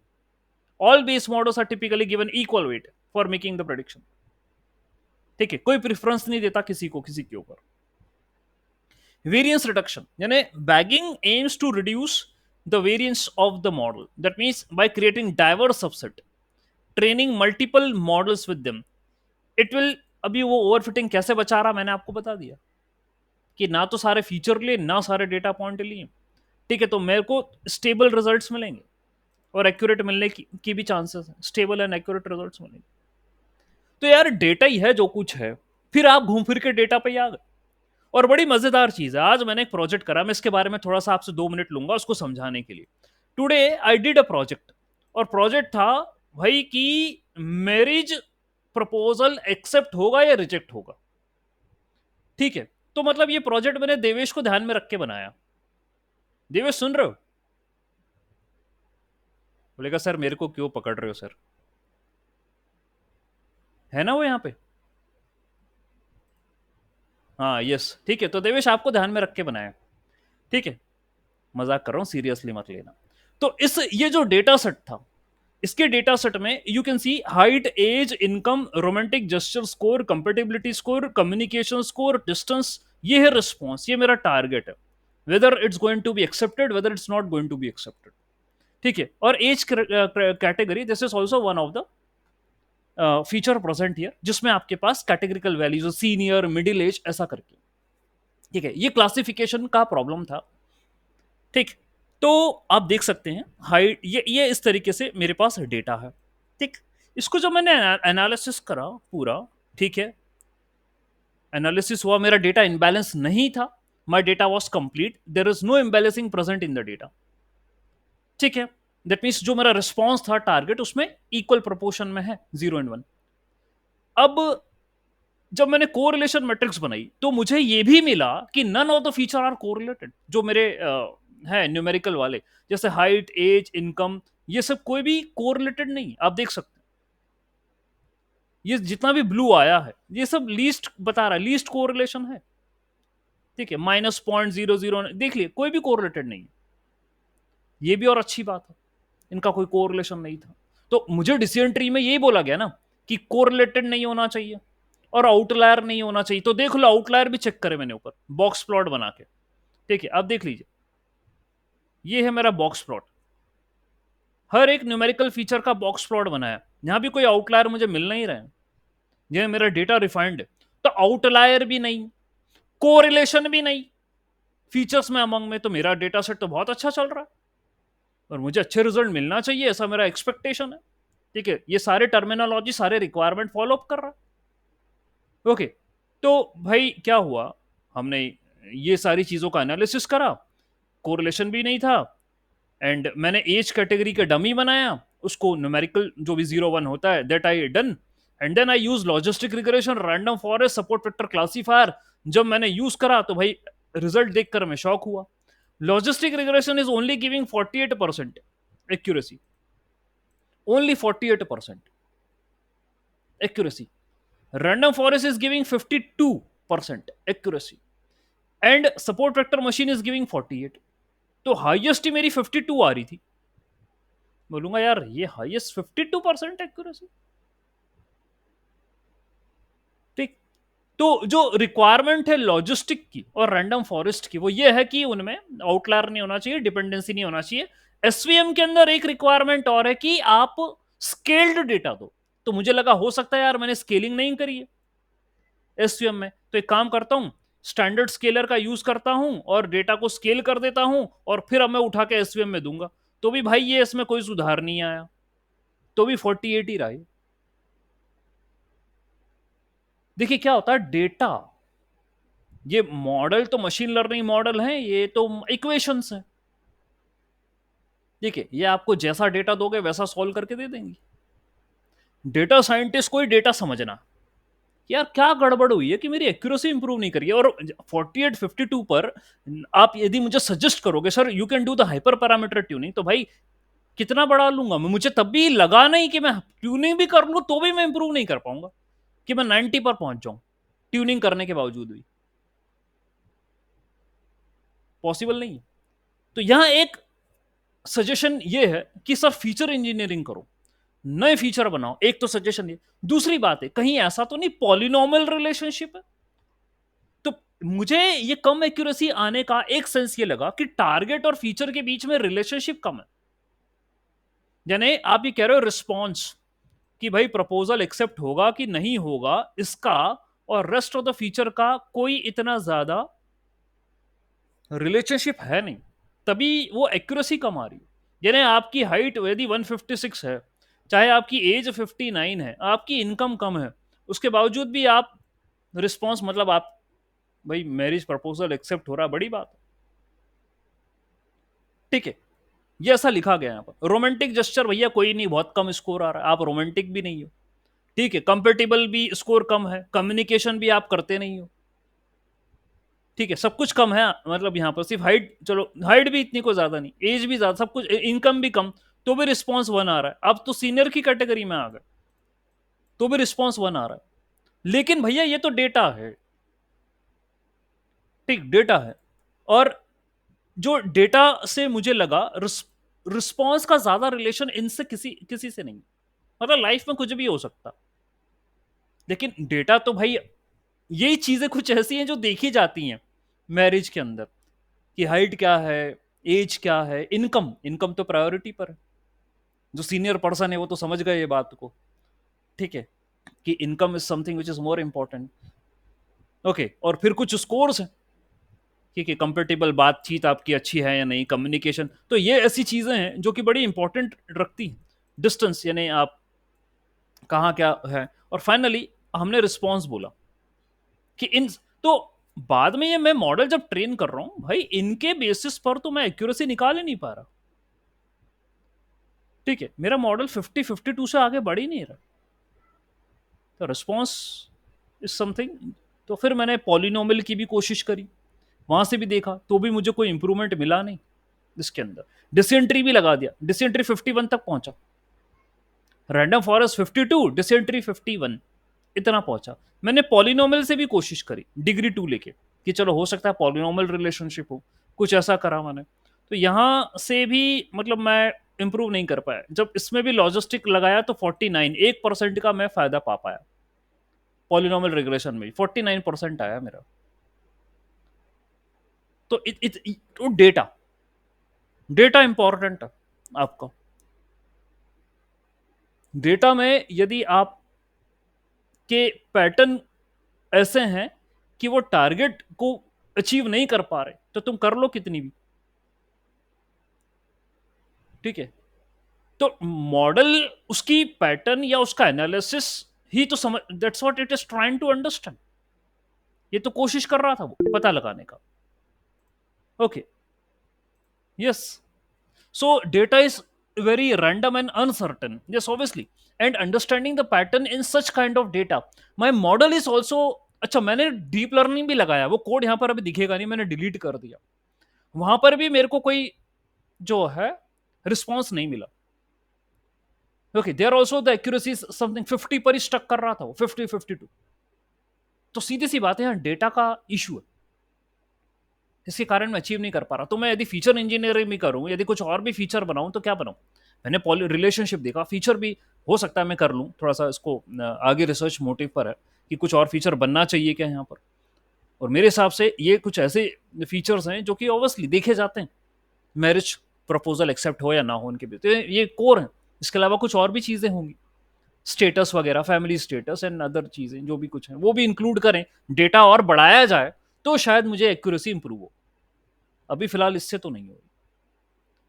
all base models are typically given equal weight for making the prediction. ठीक है, कोई प्रेफरेंस नहीं देता किसी को किसी के ऊपर। वेरियंस रिडक्शन, यानी bagging aims to reduce the variance of the model, that means by creating diverse subset, training multiple models with them, it will. अभी वो ओवरफिटिंग कैसे बचा रहा मैंने आपको बता दिया कि ना तो सारे फीचर लिए, ना सारे डेटा पॉइंट लिए। ठीक है, तो मेरे को स्टेबल रिजल्ट्स मिलेंगे और एक्यूरेट मिलने की भी चांसेस है, स्टेबल एंड एक्यूरेट रिजल्ट्स मिलेंगे। तो यार डेटा ही है जो कुछ है, फिर आप घूम फिर के डेटा पे ही आ गए। और बड़ी मजेदार चीज है, आज मैंने एक प्रोजेक्ट करा, मैं इसके बारे में थोड़ा सा आपसे 2 मिनट लूंगा उसको समझाने के लिए। Today I did a project, और प्रोजेक्ट था भाई कि मैरिज प्रपोजल एक्सेप्ट होगा या रिजेक्ट होगा। ठीक है, तो मतलब ये प्रोजेक्ट मैंने देवेश को ध्यान में रख के बनाया। देवेश सुन रहे हो? बोलेगा सर मेरे को क्यों पकड़ रहे हो सर, है ना वो यहाँ पे? हाँ यस, ठीक है, तो देवेश आपको ध्यान में रख के बनाया। ठीक है, मजाक कर रहा हूं, सीरियसली मत लेना। तो इस ये जो डेटा सेट था, इसके डेटा सेट में you can see height, age, income, romantic gesture score, compatibility score, communication score, distance, ये है रिस्पॉन्स, ये मेरा टारगेट है, whether it's going to be accepted, whether it's not going to be accepted. ठीक है, और age category, this is also one of the feature present here, जिसमें आपके पास categorical values, senior, middle age, ऐसा करके। ठीक है, ये क्लासिफिकेशन का प्रॉब्लम था। ठीक, तो आप देख सकते हैं हाइट, ये इस तरीके से मेरे पास डेटा है। ठीक, इसको जब मैंने एनालिसिस करा पूरा, ठीक है, एनालिसिस हुआ, मेरा डेटा इनबैलेंस नहीं था, my data was complete, there is no imbalancing present in the data. ठीक है, दैट मीन्स जो मेरा रिस्पॉन्स था टारगेट, उसमें इक्वल प्रोपोर्शन में है 0 and 1। अब जब मैंने कोरिलेशन मैट्रिक्स बनाई तो मुझे ये भी मिला कि none of the feature are correlated, जो मेरे है न्यूमेरिकल वाले, जैसे हाइट, एज, इनकम, ये सब कोई भी कोरिलेटेड नहीं। आप देख सकते हैं ये जितना भी ब्लू आया है, ये सब लीस्ट बता रहा है, लीस्ट कोरिलेशन है। ठीक है, -0.00 देख लिए, कोई भी कोरिलेटेड नहीं है। ये भी और अच्छी बात है, इनका कोई कोरिलेशन नहीं था। तो मुझे डिसीजन ट्री में यही बोला गया ना कि कोरिलेटेड नहीं होना चाहिए और आउटलायर नहीं होना चाहिए। तो देख लो, आउटलायर भी चेक करे मैंने ऊपर बॉक्स प्लॉट बना के। ठीक है, अब देख लीजिए, ये है मेरा बॉक्स प्लॉट, हर एक न्यूमेरिकल फीचर का बॉक्स प्लॉट बनाया, यहां भी कोई आउटलायर मुझे मिल नहीं रहे हैं। यह मेरा डेटा रिफाइंड है, तो आउटलायर भी नहीं, कोरिलेशन भी नहीं फीचर्स में अमंग में, तो मेरा डेटा सेट तो बहुत अच्छा चल रहा है और मुझे अच्छे रिजल्ट मिलना चाहिए, ऐसा मेरा एक्सपेक्टेशन है। ठीक है, ये सारे टर्मिनोलॉजी, सारे रिक्वायरमेंट फॉलो अप कर रहा है। ओके, तो भाई क्या हुआ, हमने ये सारी चीजों का एनालिसिस करा, कोरिलेशन भी नहीं था, एंड मैंने एज कैटेगरी का डमी बनाया, उसको न्यूमेरिकल जो भी 0 1 होता है that I done, and then I use logistic regression, random forest, support vector classifier. जब मैंने यूज करा तो भाई रिजल्ट देखकर मैं शॉक हुआ। Logistic regression is only giving 48% accuracy, only 48% accuracy. Random forest is giving 52% accuracy, and support vector machine is giving 48। तो हाईएस्ट ही मेरी 52 आ रही थी। बोलूंगा यार ये हाईएस्ट 52% एक्यूरेसी। ठीक, तो जो रिक्वायरमेंट है लॉजिस्टिक की और रैंडम फॉरेस्ट की, वो ये है कि उनमें आउटलायर नहीं होना चाहिए, डिपेंडेंसी नहीं होना चाहिए। एसवीएम के अंदर एक रिक्वायरमेंट और है कि आप स्केल्ड डेटा दो। तो मुझे लगा हो सकता है यार मैंने स्केलिंग नहीं करी है एसवीएम में, तो एक काम करता हूं, स्टैंडर्ड स्केलर का यूज करता हूं और डेटा को स्केल कर देता हूं और फिर अब मैं उठा के एसवीएम में दूंगा। तो भी भाई ये इसमें कोई सुधार नहीं आया, तो भी 48 ही रहा। देखिए क्या होता है, डेटा, ये मॉडल तो मशीन लर्निंग मॉडल है, ये तो इक्वेशंस है। देखिए ये आपको जैसा डेटा दोगे वैसा सॉल्व करके दे देंगी। डेटा साइंटिस्ट को ही डेटा समझना यार क्या गड़बड़ हुई है कि मेरी एक्यूरेसी इंप्रूव नहीं करी है। और 48 52 पर आप यदि मुझे सजेस्ट करोगे sir you can do the hyper parameter tuning, तो भाई कितना बढ़ा लूंगा मैं, मुझे तब भी लगा नहीं कि मैं ट्यूनिंग भी कर लूँ तो भी मैं इंप्रूव नहीं कर पाऊंगा कि मैं 90 पर पहुंच जाऊं ट्यूनिंग करने के बावजूद भी, पॉसिबल नहीं है। तो यहां एक सजेशन ये है कि सर फीचर इंजीनियरिंग करो, नए फीचर बनाओ, एक तो सजेशन ये। दूसरी बात है कहीं ऐसा तो नहीं पॉलिनोमियल रिलेशनशिप है। तो मुझे ये कम एक्यूरेसी आने का एक सेंस ये लगा कि टारगेट और फीचर के बीच में रिलेशनशिप कम है। यानी आप ये कह रहे हो रिस्पॉन्स कि भाई प्रपोजल एक्सेप्ट होगा कि नहीं होगा इसका और रेस्ट ऑफ द फीचर का कोई इतना ज्यादा रिलेशनशिप है नहीं, तभी वो एक्यूरेसी कम आ रही है। यानी आपकी हाइट यदि 156 है, चाहे आपकी एज 59 है, आपकी इनकम कम है, उसके बावजूद भी आप रिस्पॉन्स, मतलब आप भाई मैरिज प्रपोजल एक्सेप्ट हो रहा, बड़ी बात है। ठीक है, ये ऐसा लिखा गया यहाँ पर। रोमांटिक जेस्चर भैया कोई नहीं, बहुत कम स्कोर आ रहा है, आप रोमांटिक भी नहीं हो। ठीक है, कंपेटेबल भी स्कोर कम है, कम्युनिकेशन भी आप करते नहीं हो। ठीक है, सब कुछ कम है, मतलब यहाँ पर सिर्फ हाइट, चलो हाइट भी इतनी को ज्यादा नहीं, एज भी ज्यादा, सब कुछ, इनकम भी कम, तो भी रिस्पॉन्स 1 आ रहा है। अब तो सीनियर की कैटेगरी में आ गए तो भी रिस्पॉन्स 1 आ रहा है। लेकिन भैया ये तो डेटा है, ठीक, डेटा है। और जो डेटा से मुझे लगा रिस्पॉन्स का ज्यादा रिलेशन इनसे किसी किसी से नहीं, मतलब लाइफ में कुछ भी हो सकता, लेकिन डेटा तो भाई, यही चीजें कुछ ऐसी हैं जो देखी जाती हैं मैरिज के अंदर, कि हाइट क्या है, एज क्या है, इनकम, इनकम तो प्रायोरिटी पर है। जो सीनियर पर्सन है वो तो समझ गए ये बात को, ठीक है, कि income is something which is more important. Okay, और फिर कुछ स्कोर्स हैं, ठीक है, कंपेटेबल बातचीत आपकी अच्छी है या नहीं, कम्युनिकेशन, तो ये ऐसी चीजें हैं जो कि बड़ी इंपॉर्टेंट रखती हैं। डिस्टेंस यानी आप कहाँ क्या है, और फाइनली हमने रिस्पॉन्स बोला कि इन, तो बाद में ये मैं मॉडल जब ट्रेन कर रहा हूं भाई, इनके बेसिस पर तो मैं एक्यूरेसी निकाल ही नहीं पा रहा, ठीक है, मेरा मॉडल 50-52 से आगे बढ़ ही नहीं रहा, तो रिस्पॉन्स इज समथिंग। तो फिर मैंने पॉलिनोमियल की भी कोशिश करी, वहां से भी देखा तो भी मुझे कोई इंप्रूवमेंट मिला नहीं इसके अंदर। डिसेंट्री भी लगा दिया, डिसेंट्री 51 तक पहुंचा, रैंडम फॉरेस्ट 52, डिसेंट्री 51, इतना पहुंचा। मैंने पॉलिनोमियल से भी कोशिश करी डिग्री 2 लेके, कि चलो हो सकता है पॉलिनोमियल रिलेशनशिप हो, कुछ ऐसा करा मैंने, तो यहां से भी मतलब मैं इंप्रूव नहीं कर पाया। जब इसमें भी लॉजिस्टिक लगाया तो 49, 1% का मैं फायदा पा पाया, पॉलिनोमियल रिग्रेशन में 49% आया मेरा। तो तो डेटा, डेटा इंपॉर्टेंट है आपका। डेटा में यदि आप के पैटर्न ऐसे हैं कि वो टारगेट को अचीव नहीं कर पा रहे, तो तुम कर लो कितनी भी, ठीक है, तो मॉडल उसकी पैटर्न या उसका एनालिसिस ही तो समझ, that's what it is trying to understand, ये तो कोशिश कर रहा था वो पता लगाने का। Okay, yes, so data is very random and uncertain, yes obviously, and understanding the pattern in such kind of data, my model is also, अच्छा मैंने डीप लर्निंग भी लगाया, वो कोड यहां पर अभी दिखेगा नहीं, मैंने डिलीट कर दिया, वहां पर भी मेरे को कोई जो है रिस्पॉन्स नहीं मिला। Okay, there also the accuracy something 50 पर ही स्टक कर रहा था वो, 50-52, तो सीधी सी बात है यहाँ डेटा का इशू है, इसके कारण मैं अचीव नहीं कर पा रहा। तो मैं यदि फीचर इंजीनियरिंग भी करूं, यदि कुछ और भी फीचर बनाऊं तो क्या बनाऊं, मैंने रिलेशनशिप देखा, फीचर भी हो सकता है मैं कर लूं, थोड़ा सा इसको आगे रिसर्च मोटिव पर है कि कुछ और फीचर बनना चाहिए क्या यहाँ पर, और मेरे हिसाब से ये कुछ ऐसे फीचर्स हैं जो कि ऑब्वियसली देखे जाते हैं मैरिज प्रपोजल एक्सेप्ट हो या ना हो उनके भी, तो ये कोर है। इसके अलावा कुछ और भी चीजें होंगी, स्टेटस वगैरह, फैमिली स्टेटस एंड अदर चीजें जो भी कुछ है वो भी इंक्लूड करें, डेटा और बढ़ाया जाए तो शायद मुझे एक्यूरेसी इंप्रूव हो, अभी फिलहाल इससे तो नहीं हो रही,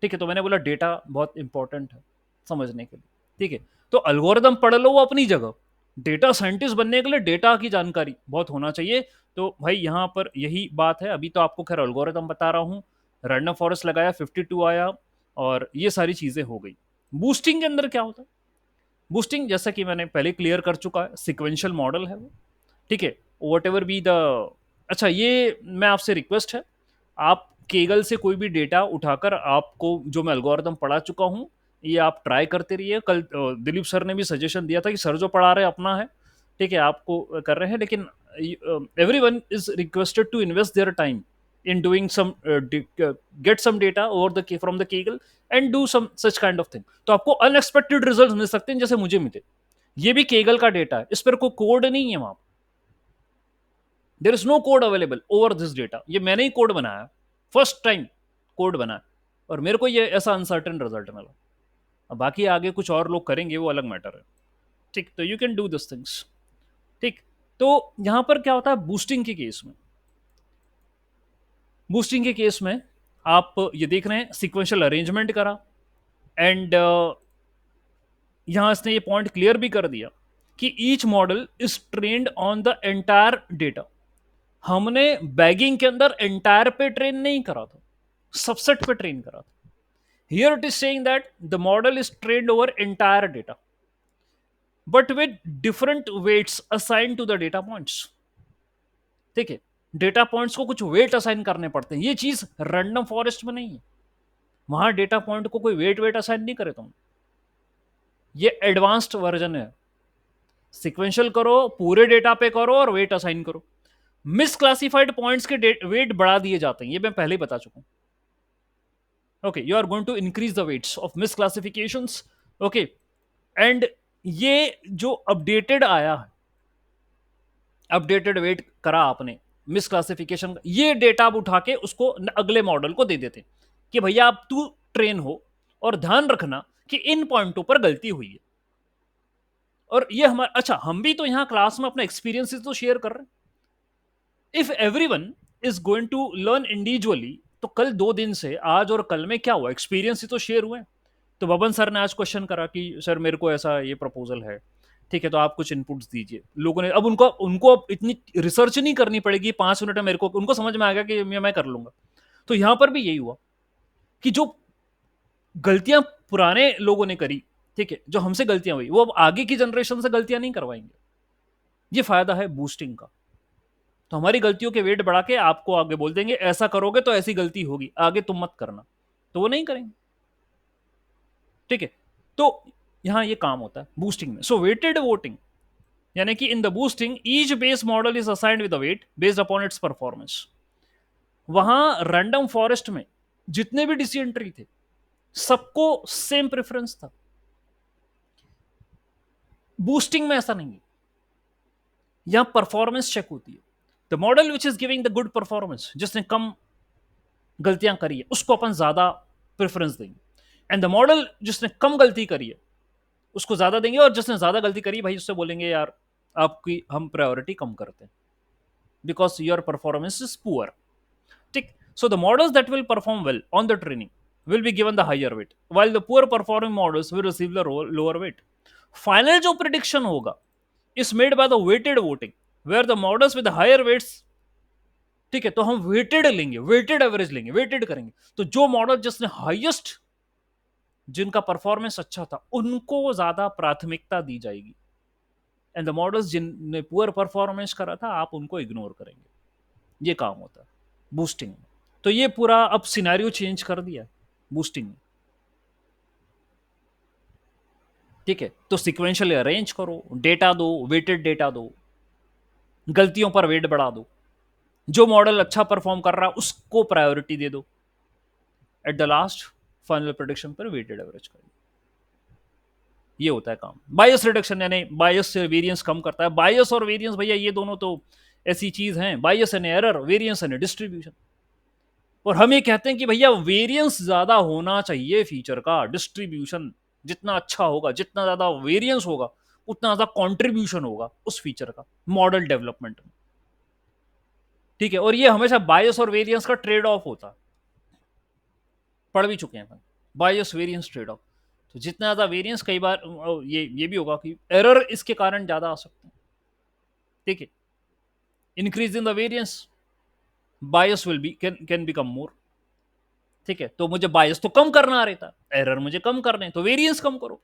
ठीक है। तो मैंने बोला डेटा बहुत इंपॉर्टेंट है समझने के लिए, ठीक है। तो अल्गोरिदम पढ़ लो वो अपनी जगह, डेटा साइंटिस्ट बनने के लिए डेटा की जानकारी बहुत होना चाहिए। तो भाई यहाँ पर यही बात है। अभी तो आपको खैर अल्गोरिदम बता रहा हूँ, रैंडम फॉरेस्ट लगाया 52 आया, और ये सारी चीजें हो गई। बूस्टिंग के अंदर क्या होता है, बूस्टिंग जैसा कि मैंने पहले क्लियर कर चुका है, सिक्वेंशियल मॉडल है वो, ठीक है, वट एवर बी द, अच्छा ये मैं आपसे रिक्वेस्ट है, आप केगल से कोई भी डेटा उठाकर, आपको जो मैं एल्गोरिदम पढ़ा चुका हूँ ये आप ट्राई करते रहिए। कल दिलीप सर ने भी सजेशन दिया था कि सर जो पढ़ा रहे अपना है, ठीक है, आपको कर रहे हैं, लेकिन every one is requested to invest their time in doing some get some data over the from the kegel and do some such kind of thing, तो आपको अनएक्सपेक्टेड रिजल्ट मिल सकते हैं जैसे मुझे मिले। ये भी केगल का डेटा है, इस पर कोई कोड नहीं है वहां, there is no code available over this data, ये मैंने ही कोड बनाया, फर्स्ट टाइम कोड बनाया, और मेरे को ये ऐसा अनसर्टेन रिजल्ट मिला। अब बाकी आगे कुछ और लोग करेंगे वो अलग मैटर है, ठीक, तो you can do this things, ठीक। तो यहां पर क्या होता है बूस्टिंग के केस में, बूस्टिंग के केस में आप ये देख रहे हैं सिक्वेंशियल अरेंजमेंट करा, एंड यहां इसने ये पॉइंट क्लियर भी कर दिया कि each model is trained on the entire data. हमने बैगिंग के अंदर एंटायर पे ट्रेन नहीं करा था, सबसेट पे ट्रेन करा था। Here it is saying that the model is trained over entire data but with different weights assign to the data points, ठीक है, डेटा पॉइंट्स को कुछ वेट असाइन करने पड़ते हैं, ये चीज रैंडम फॉरेस्ट में नहीं है, वहां डेटा पॉइंट को कोई वेट वेट असाइन नहीं करे तुम, ये एडवांस्ड वर्जन है। सिक्वेंशियल करो, पूरे डेटा पे करो और वेट असाइन करो, मिस क्लासिफाइड पॉइंट्स के वेट बढ़ा दिए जाते हैं, ये मैं पहले ही बता चुका हूं। Okay, you are going to increase the weights of misclassifications. Okay, and ये जो अपडेटेड आया, अपडेटेड वेट करा आपने मिसक्लासिफिकेशन, ये डेटा आप उठा के उसको अगले मॉडल को दे देते कि भैया आप तू ट्रेन हो और ध्यान रखना कि इन पॉइंटों पर गलती हुई है. और ये हमारा, अच्छा हम भी तो यहाँ क्लास में अपना एक्सपीरियंसेस तो शेयर कर रहे हैं. If everyone is going to learn individually, तो कल 2 दिन से आज और कल में क्या हुआ, एक्सपीरियंस ही तो शेयर हुए. तो बबन सर ने आज क्वेश्चन करा कि सर मेरे को ऐसा ये प्रपोजल है, ठीक है तो आप कुछ इनपुट्स दीजिए. लोगों ने, अब उनको उनको अब इतनी रिसर्च नहीं करनी पड़ेगी, 5 मिनट में मेरे को उनको समझ में आ गया कि मैं कर लूंगा. तो यहां पर भी यही हुआ कि जो गलतियां पुराने लोगों ने करी, ठीक है, जो हमसे गलतियां हुई, वो अब आगे की जनरेशन से गलतियां नहीं करवाएंगे. ये फायदा है बूस्टिंग का. तो हमारी गलतियों के वेट बढ़ा के आपको आगे बोल देंगे ऐसा करोगे तो ऐसी गलती होगी, आगे तुम मत करना, तो वो नहीं करेंगे. ठीक है, तो यहां ये काम होता है बूस्टिंग में. सो वेटेड वोटिंग, यानी कि in the boosting each base model is assigned with a weight based upon its performance. वहां रैंडम फॉरेस्ट में जितने भी डिसीजन ट्री थे सबको सेम प्रेफरेंस था. बूस्टिंग में ऐसा नहीं है, यहां परफॉर्मेंस चेक होती है. The model which is giving the good performance, जिसने कम गलतियां करी है, उसको अपन ज्यादा प्रेफरेंस देंगे. एंड द मॉडल जिसने कम गलती करी है उसको ज्यादा देंगे, और जिसने ज्यादा गलती करी भाई उससे बोलेंगे यार आपकी हम प्रायोरिटी कम करते हैं because your performance is poor. ठीक. So the models that will perform well on the training will be given the higher weight while the poor performing models will receive the lower weight. Final जो प्रिडिक्शन होगा is made by the weighted voting where the models with the higher weights, ठीक है, तो हम वेटेड लेंगे, वेटेड एवरेज लेंगे, वेटेड करेंगे. तो जो मॉडल जिसने हाईएस्ट, जिनका परफॉर्मेंस अच्छा था, उनको ज्यादा प्राथमिकता दी जाएगी. एंड द मॉडल्स जिनने पुअर परफॉर्मेंस करा था आप उनको इग्नोर करेंगे. ये काम होता है बूस्टिंग में. तो ये पूरा अब सिनेरियो चेंज कर दिया बूस्टिंग में. ठीक है, तो सिक्वेंशियली अरेंज करो, डेटा दो, वेटेड डेटा दो, गलतियों पर वेट बढ़ा दो, जो मॉडल अच्छा परफॉर्म कर रहा है उसको प्रायोरिटी दे दो, at the last final prediction पर वेटेड एवरेज करिए. ये होता है काम. बायस रिडक्शन यानी बायस से वेरिएंस कम करता है. बायस और वेरिएंस भैया ये दोनों तो ऐसी चीज हैं, बायस यानी एरर, वेरिएंस यानी डिस्ट्रीब्यूशन. और हम ये कहते हैं कि भैया वेरिएंस ज्यादा होना चाहिए फीचर का, डिस्ट्रीब्यूशन जितना अच्छा होगा, जितना ज्यादा वेरिएंस होगा उतना ज्यादा कंट्रीब्यूशन होगा उस फीचर का मॉडल डेवलपमेंट में. ठीक है, और ये हमेशा बायस और वेरिएंस का ट्रेड ऑफ होता है, पढ़ भी चुके हैं बायस वेरिएंस ट्रेड ऑफ. तो जितना ज्यादा वेरिएंस, कई बार ये भी होगा कि एरर इसके कारण ज्यादा आ सकते हैं. ठीक है, increase in the variance bias will be can become more. ठीक है, तो मुझे बायस तो कम करना रहता, एरर मुझे कम करने, तो वेरिएंस कम करो.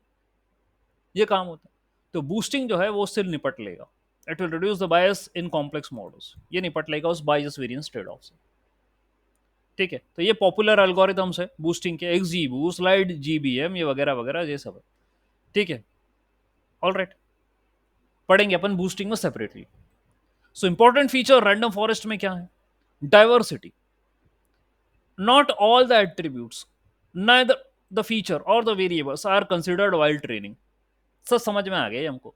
ये काम होता है. तो बूस्टिंग जो है वो उससे निपट लेगा. It will reduce the bias in complex models. ये निपट लेगा उस बायस वेरिएंस ट्रेड ऑफ से. ठीक है, तो ये पॉपुलर एल्गोरिथम्स है बूस्टिंग के, एक्सजीबू, स्लाइड जीबीएम, ये वगैरह वगैरह ये सब है. ठीक है, ऑल राइट, पढ़ेंगे अपन बूस्टिंग में separately. So important feature random forest में क्या है? Diversity. Not all the attributes, neither the feature or the variables are considered while training. सब समझ में आ गया हमको.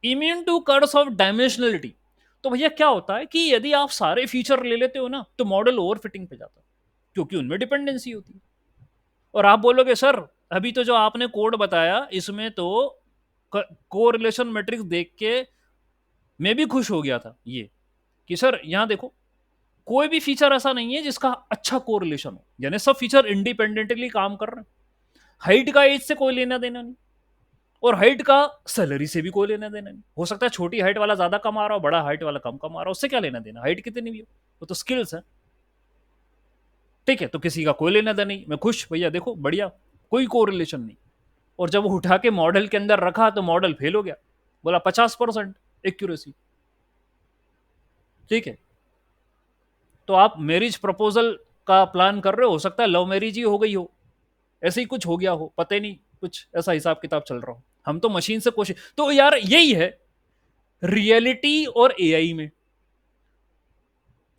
Immune to curse of dimensionality. तो भैया क्या होता है कि यदि आप सारे फीचर ले लेते हो ना तो मॉडल ओवर फिटिंग पे जाता है, क्योंकि उनमें डिपेंडेंसी होती है. और आप बोलोगे सर अभी तो जो आपने कोड बताया इसमें तो कोरिलेशन मैट्रिक्स देख के मैं भी खुश हो गया था, ये कि सर यहां देखो कोई भी फीचर ऐसा नहीं है जिसका अच्छा कोरिलेशन हो, यानी सब फीचर इंडिपेंडेंटली काम कर रहे हैं. हाइट का एज से कोई लेना देना नहीं, और हाइट का सैलरी से भी कोई लेना देना नहीं. हो सकता है छोटी हाइट वाला ज्यादा कमा रहा हो, बड़ा हाइट वाला कम कमा रहा हो, उससे क्या लेना देना, हाइट कितनी भी हो, वो तो स्किल्स है. ठीक है, तो किसी का कोई लेना देना नहीं, मैं खुश भैया देखो बढ़िया, कोई कोरिलेशन नहीं. और जब वो उठा के मॉडल के अंदर रखा तो मॉडल फेल हो गया, बोला 50% एक्यूरेसी. ठीक है, तो आप मैरिज प्रपोजल का प्लान कर रहे हो सकता है लव मैरिज ही हो गई हो, ऐसे ही कुछ हो गया हो, पता ही नहीं, कुछ ऐसा हिसाब किताब चल रहा हो. हम तो मशीन से कोशिश, तो यार यही है रियलिटी और एआई में.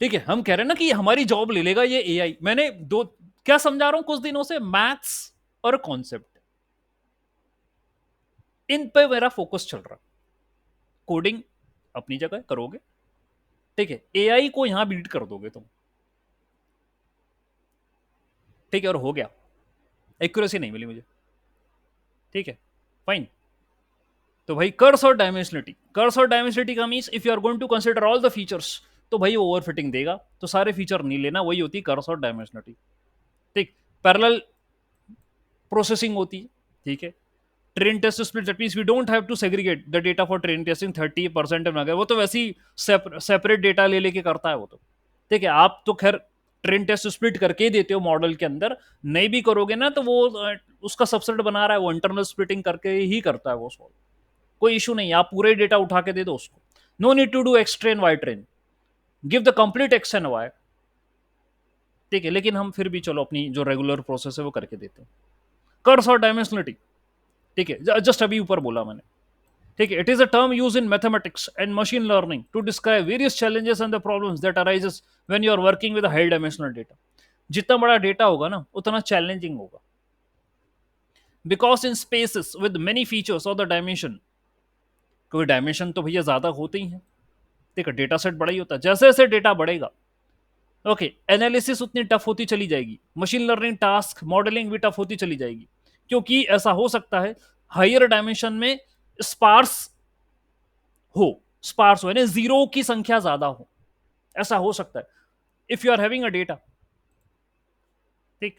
ठीक है, हम कह रहे हैं ना कि हमारी जॉब ले लेगा ये एआई. मैंने क्या समझा रहा हूं कुछ दिनों से, मैथ्स और कॉन्सेप्ट, इन पे मेरा फोकस चल रहा। कोडिंग अपनी जगह करोगे, ठीक है, एआई को यहां बीट कर दोगे तुम, ठीक है, और हो गया, एक्यूरेसी नहीं मिली मुझे, ठीक है, फाइन। तो भाई कर्स और डायमेंशनलिटी, कर्स और डायमेंशनलिटी का means if you are going to consider all the features, तो भाई ओवरफिटिंग देगा, तो सारे फीचर नहीं लेना, वही होती है कर्स और डायमेंशनलिटी। ठीक, पैरेलल प्रोसेसिंग होती है, ठीक है, train test split, that means we don't have to segregate the data for train testing 30% में, वो तो वैसे ही सेपरेट डेटा ले लेके करता है वो तो, ठीक है। आप तो खैर ट्रेन टेस्ट स्प्लिट करके ही देते हो मॉडल के अंदर, नहीं भी करोगे ना तो वो उसका सबसेट बना रहा है, वो इंटरनल स्प्लिटिंग करके ही करता है वो सॉल्व, कोई इशू नहीं है, आप पूरे डेटा उठा के दे दो उसको, no need to do X train Y train, give the complete X and Y, ठीक है। लेकिन हम फिर भी चलो अपनी जो रेगुलर प्रोसेस है वो करके देते हैं। कर्स और डायमेंशनलिटी, ठीक है, जस्ट अभी ऊपर बोला मैंने, ठीक है, it is a term use in mathematics and machine learning to describe various challenges and the problems that arises when you are working with high dimensional data. जितना बड़ा डेटा होगा ना उतना चैलेंजिंग होगा, because in spaces with many features of the dimension, क्योंकि डायमेंशन तो भैया ज्यादा होते ही हैं, ठीक है, डेटा सेट बड़ा ही होता है, जैसे जैसे डेटा बढ़ेगा, ओके, एनालिसिस उतनी टफ होती चली जाएगी, मशीन लर्निंग टास्क मॉडलिंग भी टफ होती चली जाएगी, क्योंकि ऐसा हो सकता है हायर डायमेंशन में स्पार्स हो, स्पार्स हो यानी जीरो की संख्या ज्यादा हो, ऐसा हो सकता है। If you are having a data, ठीक,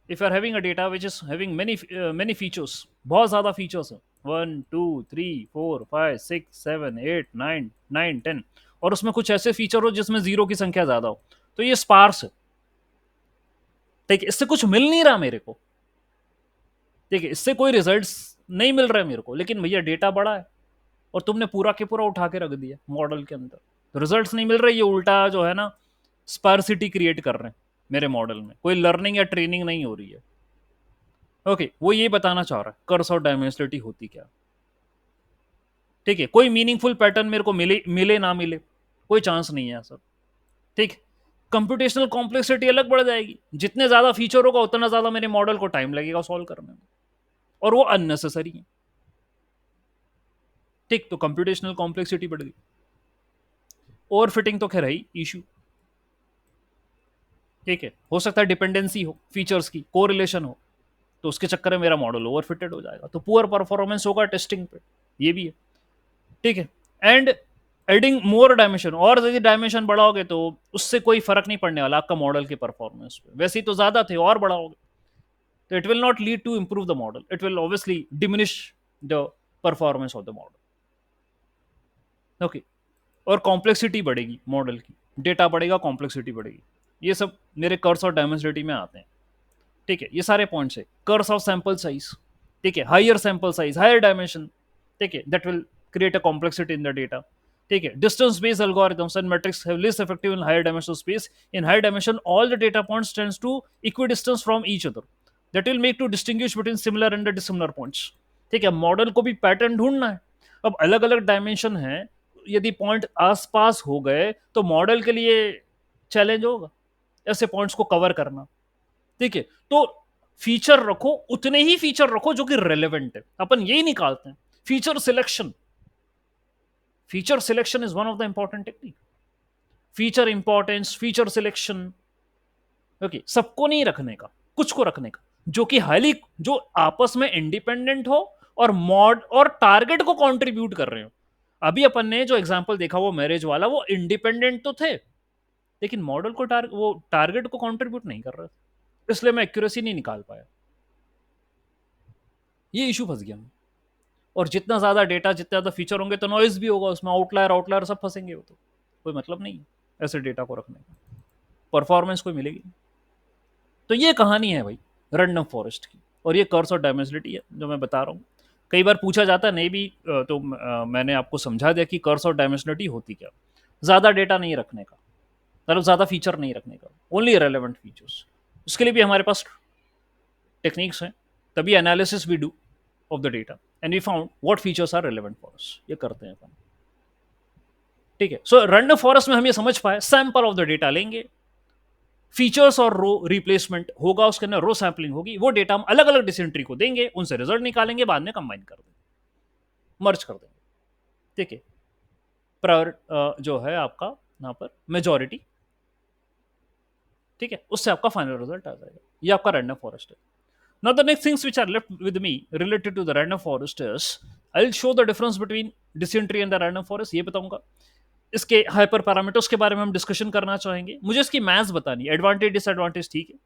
if you are having a data which is having many features, बहुत ज्यादा फीचर्स हैं, 1 2 3 4 5 6 7 8 9 9 10, और उसमें कुछ ऐसे फीचर हो जिसमें जीरो की संख्या ज्यादा हो, तो ये स्पार्स है, ठीक है, इससे कुछ मिल नहीं रहा मेरे को, ठीक है, इससे कोई रिजल्ट्स नहीं मिल रहे मेरे को, लेकिन भैया डेटा बड़ा है और तुमने पूरा के पूरा उठा के रख दिया मॉडल के अंदर, तो रिजल्ट्स नहीं मिल रहे, ये उल्टा जो है ना स्पार्सिटी क्रिएट कर रहे हैं मेरे मॉडल में, कोई लर्निंग या ट्रेनिंग नहीं हो रही है, ओके, वो ये बताना चाह रहा है कर्स और डायमेंशनलिटी होती क्या, ठीक है, कोई मीनिंगफुल पैटर्न मेरे को मिले मिले ना मिले, कोई चांस नहीं है सर, ठीक। कंप्यूटेशनल कॉम्प्लेक्सिटी अलग बढ़ जाएगी, जितने ज्यादा फीचर होगा उतना ज्यादा मेरे मॉडल को टाइम लगेगा सॉल्व करने में, और वो अननेसेसरी है, ठीक, तो कंप्यूटेशनल कॉम्प्लेक्सिटी बढ़ गई, ओवर फिटिंग तो खैर है ही इशू, ठीक है, हो सकता है डिपेंडेंसी हो फीचर्स की, कोरिलेशन हो, तो उसके चक्कर में मेरा मॉडल ओवर फिटेड हो जाएगा, तो पुअर परफॉर्मेंस होगा टेस्टिंग पे, ये भी है, ठीक है। एंड एडिंग मोर डायमेंशन, और यदि डायमेंशन बढ़ाओगे तो उससे कोई फर्क नहीं पड़ने वाला आपका मॉडल के परफॉर्मेंस पे, वैसे ही तो ज्यादा थे और बढ़ाओगे तो it will not lead to improve the model, it will obviously diminish the performance of the model, okay. और कॉम्प्लेक्सिटी बढ़ेगी मॉडल की, डेटा बढ़ेगा, कॉम्प्लेक्सिटी बढ़ेगी, ये सब मेरे कर्स और डायमेंसिटी में आते हैं, ठीक है, ये सारे पॉइंट्स है। कर्स ऑफ सैंपल साइज, ठीक है, higher sample size, higher dimension, ठीक है, that will create a complexity in the data, ठीक है। distance based algorithms and metrics have least effective in higher dimensional space, in higher dimension all the data points tends to equidistance from each other, that will make to distinguish between similar and dissimilar points, ठीक है। मॉडल को भी पैटर्न ढूंढना है, अब अलग अलग डायमेंशन है, यदि पॉइंट आसपास हो गए तो मॉडल के लिए चैलेंज होगा ऐसे पॉइंट्स को कवर करना, ठीक है। तो फीचर रखो, उतने ही फीचर रखो जो कि रेलेवेंट है, अपन यही निकालते हैं feature selection, feature selection is one of the important technique, feature importance, feature selection, okay, सबको नहीं रखने का, कुछ को रखने का जो कि हाईली, जो आपस में इंडिपेंडेंट हो और मॉड और टारगेट को कंट्रीब्यूट कर रहे हो। अभी अपन ने जो एग्जांपल देखा वो मैरिज वाला, वो इंडिपेंडेंट तो थे लेकिन मॉडल को वो टारगेट को कंट्रीब्यूट नहीं कर रहे थे, इसलिए मैं एक्यूरेसी नहीं निकाल पाया, ये इशू फंस गया। और जितना ज्यादा डेटा, जितना ज्यादा फीचर होंगे तो नॉइज भी होगा उसमें, आउटलायर आउटलायर सब फंसेंगे, वो तो कोई मतलब नहीं है ऐसे डेटा को रखने का, परफॉर्मेंस कोई मिलेगी नहीं। तो ये कहानी है भाई रैंडम फॉरेस्ट की, और ये कर्स और डायमेंसिटी है जो मैं बता रहा हूँ। कई बार पूछा जाता है, नहीं भी तो मैंने आपको समझा दिया कि कर्स और डायमेंसिटी होती क्या, ज्यादा डेटा नहीं रखने का, मतलब ज्यादा फीचर नहीं रखने का, ओनली रेलेवेंट फीचर्स, उसके लिए भी हमारे पास टेक्निक्स हैं, तभी analysis we do of the data and we found what features are relevant for us, ये करते हैं अपन, ठीक है। सो रैंडम फॉरेस्ट में हम ये समझ पाए, सैंपल ऑफ द डेटा लेंगे, फीचर्स और रो रिप्लेसमेंट होगा, उसके अंदर रो सैम्पलिंग होगी, वो डेटा हम अलग अलग डिसीजन ट्री को देंगे, उनसे रिजल्ट निकालेंगे, बाद में कंबाइन कर देंगे, मर्ज कर देंगे। ठीक है, जो है आपका यहाँ पर मेजोरिटी, ठीक है, उससे आपका फाइनल रिजल्ट आ जाएगा। ये आपका रैंडम फॉरेस्ट है। Now the next things which are left with me related to the random forest is I will show the difference between decision tree and the random forest, ये बताऊंगा। इसके हाइपर पैरामीटर्स के बारे में हम डिस्कशन करना चाहेंगे। मुझे इसकी मैथ्स बतानी है, एडवांटेज डिसएडवांटेज, ठीक है,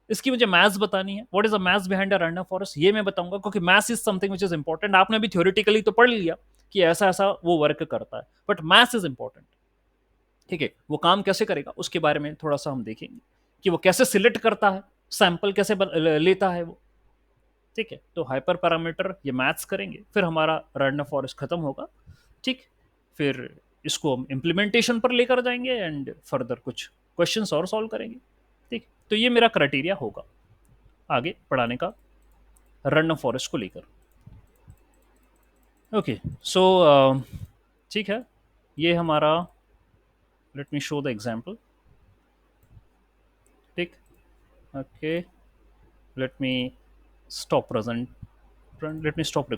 इसकी मुझे मैथ्स बतानी है। What is the maths behind a random forest, ये मैं बताऊंगा, क्योंकि maths is something which is important. आपने भी थ्योरेटिकली तो पढ़ लिया कि ऐसा ऐसा वो वर्क करता है, बट मैथ्स इज इंपॉर्टेंट। ठीक है, वो काम कैसे करेगा उसके बारे में थोड़ा सा हम देखेंगे, कि वो कैसे सिलेक्ट करता है, सैंपल कैसे लेता है वो। ठीक है, तो हाइपर पैरामीटर ये मैथ्स करेंगे, फिर हमारा रैंडम फॉरेस्ट खत्म होगा। ठीक, फिर इसको हम इम्प्लीमेंटेशन पर लेकर जाएंगे एंड फर्दर कुछ क्वेश्चंस और सॉल्व करेंगे। ठीक, तो ये मेरा क्राइटेरिया होगा आगे पढ़ाने का रैंडम फॉरेस्ट को लेकर। ओके, सो ठीक है, ये हमारा, let me show the example. ठीक, okay, let me stop present let me stop